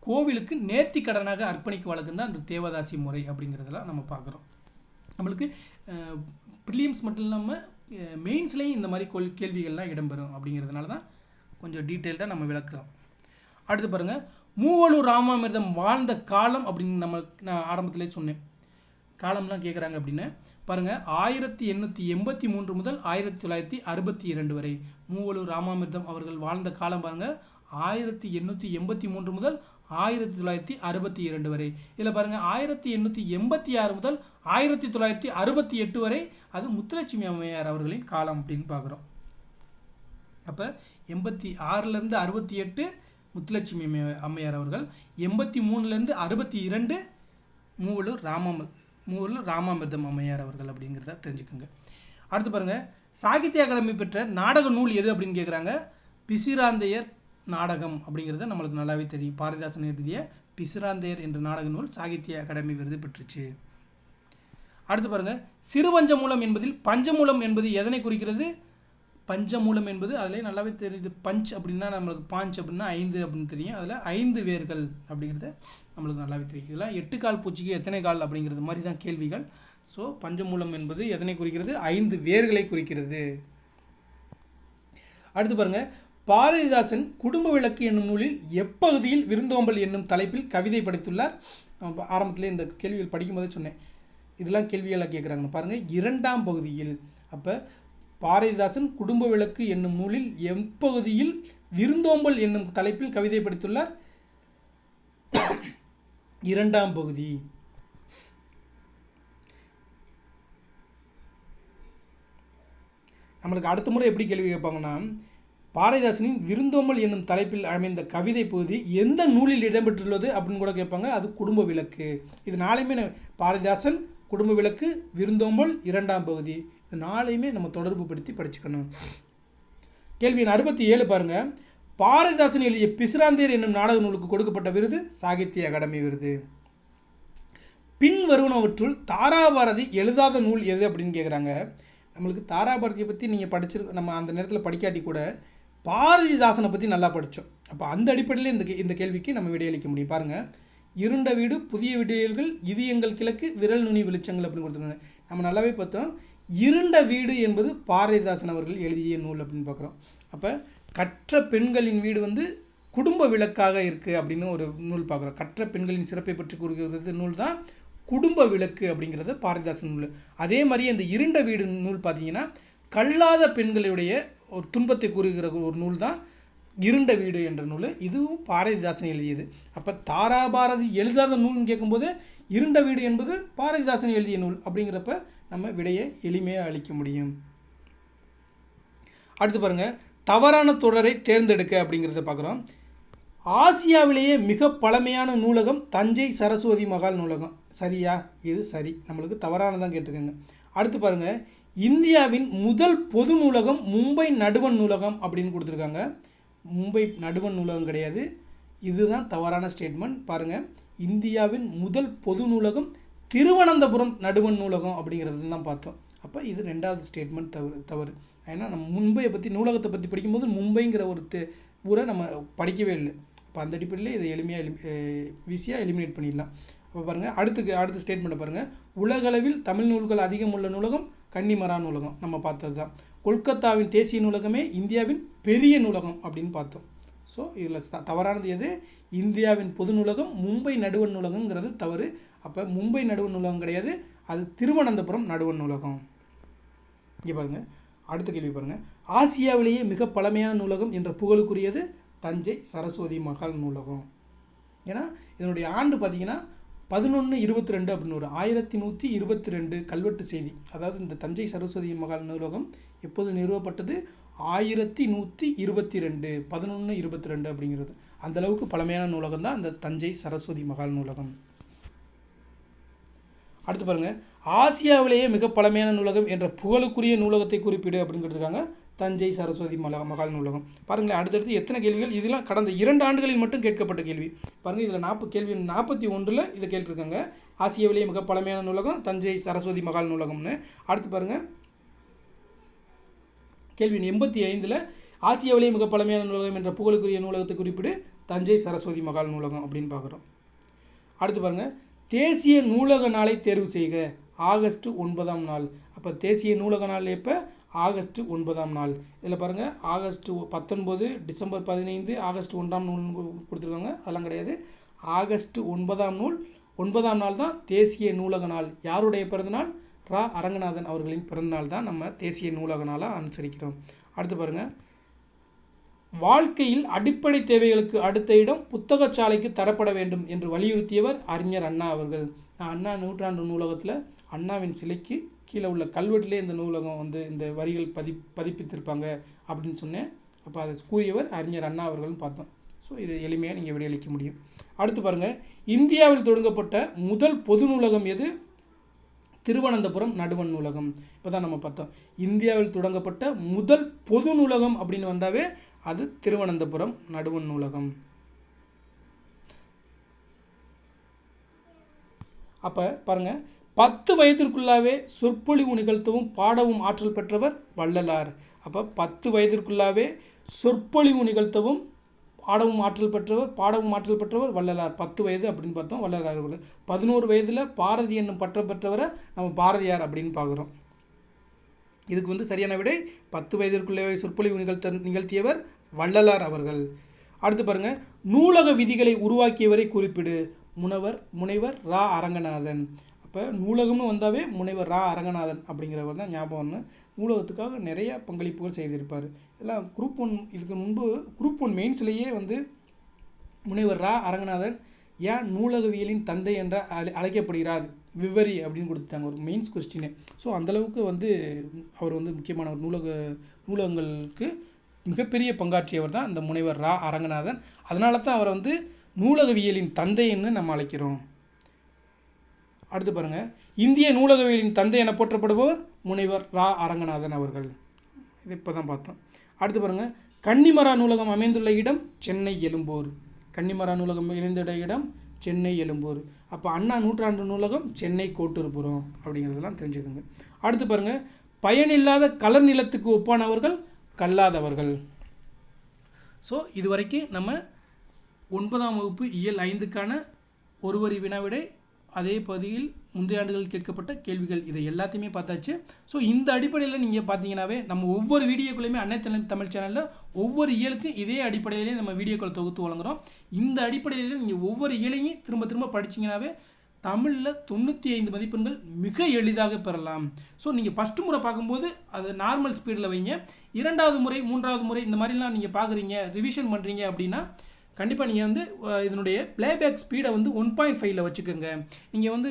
கோவிலுக்கு நேர்த்தி கடனாக அர்ப்பணிக்க வழங்குன்னு தான் அந்த தேவதாசி முறை அப்படிங்கிறதெல்லாம் நம்ம பார்க்குறோம். நம்மளுக்கு ப்ரிலியம்ஸ் மட்டும் இல்லாமல் மெயின்ஸ்லேயும் இந்த மாதிரி கேள்விகள்லாம் இடம்பெறும். அப்படிங்கிறதுனால தான் கொஞ்சம் டீட்டெயில்டாக நம்ம விளக்குறோம். அடுத்து பாருங்கள், மூவலூர் ராமாமிர்தம் வாழ்ந்த காலம் அப்படின்னு நான் ஆரம்பத்திலே சொன்னேன். காலம்லாம் கேட்குறாங்க அப்படின்னு பாருங்கள், 1883 முதல் 1962 வரை மூவலூர் ராமாமிர்தம் அவர்கள் வாழ்ந்த காலம் பாருங்கள், 1883 முதல் 1962 வரை. இதில் பாருங்கள், 1886 முதல் 1968 வரை அது முத்துலட்சுமி அம்மையார் அவர்களின் காலம் அப்படின்னு பார்க்குறோம். அப்போ 86லேருந்து 68 முத்துலட்சுமி அம்மையார் அவர்கள், 83லேருந்து 62 மூவலூர் ராமாமிர்தம் அம்மையார் அவர்கள் அப்படிங்கிறத தெரிஞ்சுக்கோங்க. அடுத்து பாருங்கள், சாகித்ய அகாடமி பெற்ற நாடக நூல் எது அப்படின்னு கேட்குறாங்க. பிசிராந்தையர் நாடகம் அப்படிங்கிறது நம்மளுக்கு நல்லாவே தெரியும். பாரதிதாசன் எழுதிய பிசிராந்தையர் என்ற நாடக நூல் சாகித்ய அகாடமி விருது பெற்றுச்சு. அடுத்து பாருங்கள், சிறுபஞ்சமூலம் என்பதில் பஞ்சமூலம் என்பது எதனை குறிக்கிறது? பஞ்சமூலம் என்பது அதிலே நல்லாவே தெரியுது. பஞ்ச் அப்படின்னா நம்மளுக்கு பாஞ்ச் அப்படின்னா 5 அப்படின்னு தெரியும். அதில் 5 வேர்கள் அப்படிங்கிறது நம்மளுக்கு நல்லாவே தெரியும். இதெல்லாம் 8 கால் பூச்சிக்கு எத்தனை கால் அப்படிங்கிறது மாதிரி தான் கேள்விகள். ஸோ பஞ்சமூலம் என்பது எதனை குறிக்கிறது? 5 வேர்களை குறிக்கிறது. அடுத்து பாருங்கள், பாரதிதாசன் குடும்ப விளக்கு என்னும் நூலில் எப்பகுதியில் விருந்தோம்பல் என்னும் தலைப்பில் கவிதை படைத்துள்ளார்? ஆரம்பத்திலே இந்த கேள்விகள் படிக்கும்போதே சொன்னேன், இதெல்லாம் கேள்விகளாக கேட்குறாங்கன்னு பாருங்கள். 2ஆம் பகுதியில். அப்போ பாரதிதாசன் குடும்ப விளக்கு என்னும் நூலில் எப்பகுதியில் விருந்தோம்பல் என்னும் தலைப்பில் கவிதை படைத்துள்ளார்? 2ஆம் பகுதி. நம்மளுக்கு அடுத்த முறை எப்படி கேள்வி கேட்பாங்கன்னா, பாரதிதாசனின் விருந்தோம்பல் என்னும் தலைப்பில் அமைந்த கவிதை பகுதி எந்த நூலில் இடம்பெற்றுள்ளது அப்படின்னு கூட கேட்பாங்க. அது குடும்ப விளக்கு. இது நாளையுமே பாரதிதாசன் குடும்ப விளக்கு விருந்தோம்பல் 2ஆம் பகுதி, இது நாளையுமே நம்ம தொடர்பு படுத்தி படிச்சுக்கணும். கேள்வி 67 பாருங்கள், பாரதிதாசன் எழுதிய பிசிராந்தையர் என்னும் நாடக நூலுக்கு கொடுக்கப்பட்ட விருது சாகித்ய அகாடமி விருது. பின் வருவனவற்றுள் தாராபாரதி எழுதாத நூல் எது அப்படின்னு கேட்குறாங்க. நம்மளுக்கு தாராபாரதியை பற்றி நீங்கள் நம்ம அந்த நேரத்தில் படிக்காட்டி கூட பாரதிதாசனை பற்றி நல்லா படித்தோம். அப்போ அந்த அடிப்படையில் இந்த கேள்விக்கு நம்ம விடையளிக்க முடியும். பாருங்கள், இருண்ட வீடு, புதிய விடியல்கள், இது எங்கள் கிழக்கு, விரல் நுனி வெளிச்சங்கள் அப்படின்னு கொடுத்துருக்காங்க. நம்ம நல்லாவே பார்த்தோம். இருண்ட வீடு என்பது பாரதிதாசன் அவர்கள் எழுதிய நூல் அப்படின்னு பார்க்குறோம். அப்போ கற்ற பெண்களின் வீடு வந்து குடும்ப விளக்காக இருக்குது அப்படின்னு ஒரு நூல் பார்க்குறோம். கற்ற பெண்களின் சிறப்பை பற்றி கூறுகிறது நூல் தான் குடும்ப விளக்கு அப்படிங்கிறது பாரதிதாசன் நூல். அதே மாதிரி அந்த இருண்ட வீடு நூல் பார்த்தீங்கன்னா கல்லாத பெண்களுடைய ஒரு துன்பத்தை கூறுகிற ஒரு நூல் தான் இருண்ட வீடு என்ற நூல். இதுவும் பாரதிதாசன் எழுதியது. அப்போ தாராபாரதி எழுதாத நூல்னு கேட்கும்போது இருண்ட வீடு என்பது பாரதிதாசன் எழுதிய நூல் அப்படிங்கிறப்ப நம்ம விடையை எளிமையாக அளிக்க முடியும். அடுத்து பாருங்கள், தவறான தொடரை தேர்ந்தெடுக்க அப்படிங்கிறத பார்க்குறோம். ஆசியாவிலேயே மிக பழமையான நூலகம் தஞ்சை சரஸ்வதி மகால் நூலகம். சரியா? இது சரி. நம்மளுக்கு தவறானதான் கேட்டிருக்கேங்க. அடுத்து பாருங்கள், இந்தியாவின் முதல் பொது நூலகம் மும்பை நடுவண் நூலகம் அப்படின்னு கொடுத்துருக்காங்க. மும்பை நடுவண் நூலகம் கிடையாது. இதுதான் தவறான ஸ்டேட்மெண்ட். பாருங்கள், இந்தியாவின் முதல் பொது நூலகம் திருவனந்தபுரம் நடுவண் நூலகம் அப்படிங்கிறது தான் பார்த்தோம். அப்போ இது ரெண்டாவது ஸ்டேட்மெண்ட் தவறு. ஏன்னா நம்ம மும்பையை பற்றி நூலகத்தை பற்றி படிக்கும்போது மும்பைங்கிற ஒரு ஊரை நம்ம படிக்கவே இல்லை. அப்போ அந்த அடிப்படையில் இதை எளிமையாக ஈஸியாக எலிமினேட் பண்ணிடலாம். அப்போ பாருங்கள், அடுத்த ஸ்டேட்மெண்ட்டை பாருங்கள். உலகளவில் தமிழ் நூல்கள் அதிகம் உள்ள நூலகம் கன்னிமரா நூலகம். நம்ம பார்த்தது தான். கொல்கத்தாவின் தேசிய நூலகமே இந்தியாவின் பெரிய நூலகம் அப்படின்னு பார்த்தோம். ஸோ இதில் தவறானது எது? இந்தியாவின் பொது நூலகம் மும்பை நடுவண் நூலகங்கிறது தவறு. அப்போ மும்பை நடுவண் நூலகம் கிடையாது, அது திருவனந்தபுரம் நடுவண் நூலகம். இங்கே பாருங்கள், அடுத்த கேள்வி பாருங்கள். ஆசியாவிலேயே மிக பழமையான நூலகம் என்ற புகழுக்குரியது தஞ்சை சரஸ்வதி மகால் நூலகம். ஏன்னா இதனுடைய ஆண்டு பார்த்திங்கன்னா 1122 அப்படின்னு ஒரு 1122 கல்வெட்டு செய்தி. அதாவது இந்த தஞ்சை சரஸ்வதி மகால் நூலகம் எப்போது நிறுவப்பட்டது? 1122 1122 அப்படிங்கிறது. அந்தளவுக்கு பழமையான நூலகம் தான் அந்த தஞ்சை சரஸ்வதி மகால் நூலகம். அடுத்து பாருங்கள், ஆசியாவிலேயே மிக பழமையான நூலகம் என்ற புகழுக்குரிய நூலகத்தை குறிப்பிடு அப்படின்னு கேட்டிருக்காங்க. தஞ்சை சரஸ்வதி மகால் நூலகம். பாருங்களேன், அடுத்தடுத்து எத்தனை கேள்விகள். இதெல்லாம் கடந்த 2 ஆண்டுகளில் மட்டும் கேட்கப்பட்ட கேள்வி. பாருங்கள், இதில் கேள்வி 41 இதை கேட்டிருக்காங்க. ஆசியாவிலேயே மிக பழமையான நூலகம் தஞ்சை சரஸ்வதி மகால் நூலகம்னு. அடுத்து பாருங்கள், கேள்வி 85 ஆசியாவிலேயே மிக பழமையான நூலகம் என்ற புகழுக்குரிய நூலகத்தை குறிப்பிடு தஞ்சை சரஸ்வதி மகால் நூலகம் அப்படின்னு பார்க்குறோம். அடுத்து பாருங்கள், தேசிய நூலக நாளை தேர்வு செய்க. ஆகஸ்ட் 9ஆம் நாள். அப்போ தேசிய நூலக நாள் எப்போ? ஆகஸ்ட் 9ஆம் நாள். இதில் பாருங்கள், ஆகஸ்ட் 19, டிசம்பர் 15, ஆகஸ்ட் 1ஆம் நூல் கொடுத்துருக்காங்க. அதெல்லாம் கிடையாது. ஆகஸ்ட் 9ஆம் நாள் தான் தேசிய நூலக நாள். யாருடைய பிறந்தநாள்? ரா அரங்கநாதன் அவர்களின் பிறந்தநாள் தான் நம்ம தேசிய நூலக நாளாக அனுசரிக்கிறோம். அடுத்து பாருங்கள், வாழ்க்கையில் அடிப்படை தேவைகளுக்கு அடுத்த இடம் புத்தகச்சாலைக்கு தரப்பட வேண்டும் என்று வலியுறுத்தியவர் அறிஞர் அண்ணா அவர்கள். அண்ணா நூற்றாண்டு நூலகத்தில் அண்ணாவின் சிலைக்கு கீழே உள்ள கல்வெட்டிலே இந்த நூலகம் வந்து இந்த வரிகள் பதிப்பித்திருப்பாங்க அப்படின்னு சொன்னேன். அப்போ அதை கூறியவர் அறிஞர் அண்ணா அவர்கள்னு பார்த்தோம். ஸோ இது எளிமையாக நீங்கள் விடையளிக்க முடியும். அடுத்து பாருங்கள், இந்தியாவில் தொடங்கப்பட்ட முதல் பொது நூலகம் எது? திருவனந்தபுரம் நடுவண் நூலகம். இப்போ தான் நம்ம பார்த்தோம். இந்தியாவில் தொடங்கப்பட்ட முதல் பொது நூலகம் அப்படின்னு வந்தாவே அது திருவனந்தபுரம் நடுவண் நூலகம். அப்போ பாருங்கள், 10 வயதிற்குள்ளாவே சொற்பொழிவு நிகழ்த்தவும் பாடவும் ஆற்றல் பெற்றவர் வள்ளலார். அப்போ 10 வயதிற்குள்ளாவே சொற்பொழிவு நிகழ்த்தவும் பாடவும் ஆற்றல் பெற்றவர் வள்ளலார். 10 வயது அப்படின்னு பார்த்தோம் வள்ளலார். 11 வயதில் பாரதி என்னும் பட்டம் பெற்றவரை நம்ம பாரதியார் அப்படின்னு பார்க்குறோம். இதுக்கு வந்து சரியான விடை 10 வயதிற்குள்ளே சொற்பொழிவு நிகழ்த்தியவர் வள்ளலார் அவர்கள். அடுத்து பாருங்கள், நூலக விதிகளை உருவாக்கியவரை குறிப்பிடு. முனைவர் ரா அரங்கநாதன். அப்போ நூலகம்னு வந்தாவே முனைவர் ரா அரங்கநாதன் அப்படிங்கிறவர் தான் ஞாபகம் ஒன்று. நூலகத்துக்காக நிறைய பங்களிப்புகள் செய்திருப்பார். இதெல்லாம் குரூப் 1 இதுக்கு முன்பு குரூப் 1 மெயின்ஸ்லேயே வந்து முனைவர் ரா அரங்கநாதன் ஏன் நூலகவியலின் தந்தை என்ற அழைக்கப்படுகிறார் விவரி அப்படின்னு கொடுத்துட்டாங்க, ஒரு மெயின்ஸ் கொஸ்டினே. ஸோ அந்தளவுக்கு வந்து அவர் வந்து முக்கியமானவர். நூலகங்களுக்கு மிகப்பெரிய பங்காற்றியவர் தான் இந்த முனைவர் ரா அரங்கநாதன். அதனால தான் அவரை வந்து நூலகவியலின் தந்தைன்னு நம்ம அழைக்கிறோம். அடுத்து பாருங்கள், இந்திய நூலகவியலின் தந்தை என போற்றப்படுபவர் முனைவர் ரா அரங்கநாதன் அவர்கள். இது இப்போ தான் பார்த்தோம். அடுத்து பாருங்கள், கன்னிமரா நூலகம் அமைந்துள்ள இடம் சென்னை எழும்பூர். கன்னிமரா நூலகம் இணைந்துள்ள இடம் சென்னை எழும்பூர். அப்போ அண்ணா நூற்றாண்டு நூலகம் சென்னை கோட்டூர்புரம் அப்படிங்கிறதெல்லாம் தெரிஞ்சுக்கோங்க. அடுத்து பாருங்கள், பயனில்லாத கலர் நிலத்துக்கு ஒப்பானவர்கள் கல்லாதவர்கள். ஸோ இதுவரைக்கும் நம்ம 9ஆம் வகுப்பு இயல் 5க்கான ஒரு வரி வினாவிடை அதே பகுதியில் முந்தைய ஆண்டுகள் கேட்கப்பட்ட கேள்விகள் இதை எல்லாத்தையுமே பார்த்தாச்சு. ஸோ இந்த அடிப்படையில் நீங்கள் பார்த்தீங்கன்னாவே நம்ம ஒவ்வொரு வீடியோக்குள்ளேயுமே அன்னை தமிழ் சேனலில் ஒவ்வொரு இயலுக்கும் இதே அடிப்படையிலே நம்ம வீடியோக்களை தொகுத்து வழங்குகிறோம். இந்த அடிப்படையில் நீங்கள் ஒவ்வொரு இயலையும் திரும்ப திரும்ப படிச்சிங்கனாவே தமிழில் 95 மதிப்பெண்கள் மிக எளிதாக பெறலாம். ஸோ நீங்கள் ஃபஸ்ட்டு முறை பார்க்கும்போது அது நார்மல் ஸ்பீடில் வைங்க. 2வது முறை 3வது முறை இந்த மாதிரிலாம் நீங்கள் பார்க்குறீங்க, ரிவிஷன் பண்ணுறீங்க அப்படின்னா கண்டிப்பாக நீங்கள் வந்து இதனுடைய ப்ளேபேக் ஸ்பீடை வந்து 1.5ல் வச்சுக்கோங்க. நீங்கள் வந்து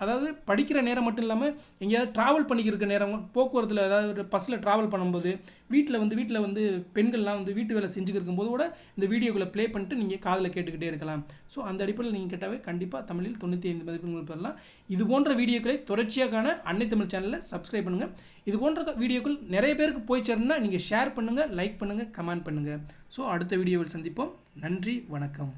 அதாவது படிக்கிற நேரம் மட்டும் இல்லாமல் எங்கேயாவது ட்ராவல் பண்ணிக்கிற நேரம், போக்குவரத்தில் ஏதாவது ஒரு பஸ்ஸில் ட்ராவல் பண்ணும்போது, வீட்டில் வந்து பெண்கள்லாம் வந்து வீட்டு வேலை செஞ்சுக்கிருக்கும் போது கூட இந்த வீடியோக்களை ப்ளே பண்ணிட்டு நீங்கள் காதில் கேட்டுக்கிட்டே இருக்கலாம். ஸோ அந்த அடிப்படையில் நீங்கள் கேட்டாவே கண்டிப்பாக தமிழில் 95 மதிப்பெண்கள் பெறலாம். இது போன்ற வீடியோக்களை தொடர்ச்சியாக காண அன்னை தமிழ் சேனலில் சப்ஸ்கிரைப் பண்ணுங்கள். இது போன்ற வீடியோக்கள் நிறைய பேருக்கு போய் சேரணும்னா நீங்கள் ஷேர் பண்ணுங்கள், லைக் பண்ணுங்கள், கமெண்ட் பண்ணுங்கள். ஸோ அடுத்த வீடியோவில் சந்திப்போம். நன்றி, வணக்கம்.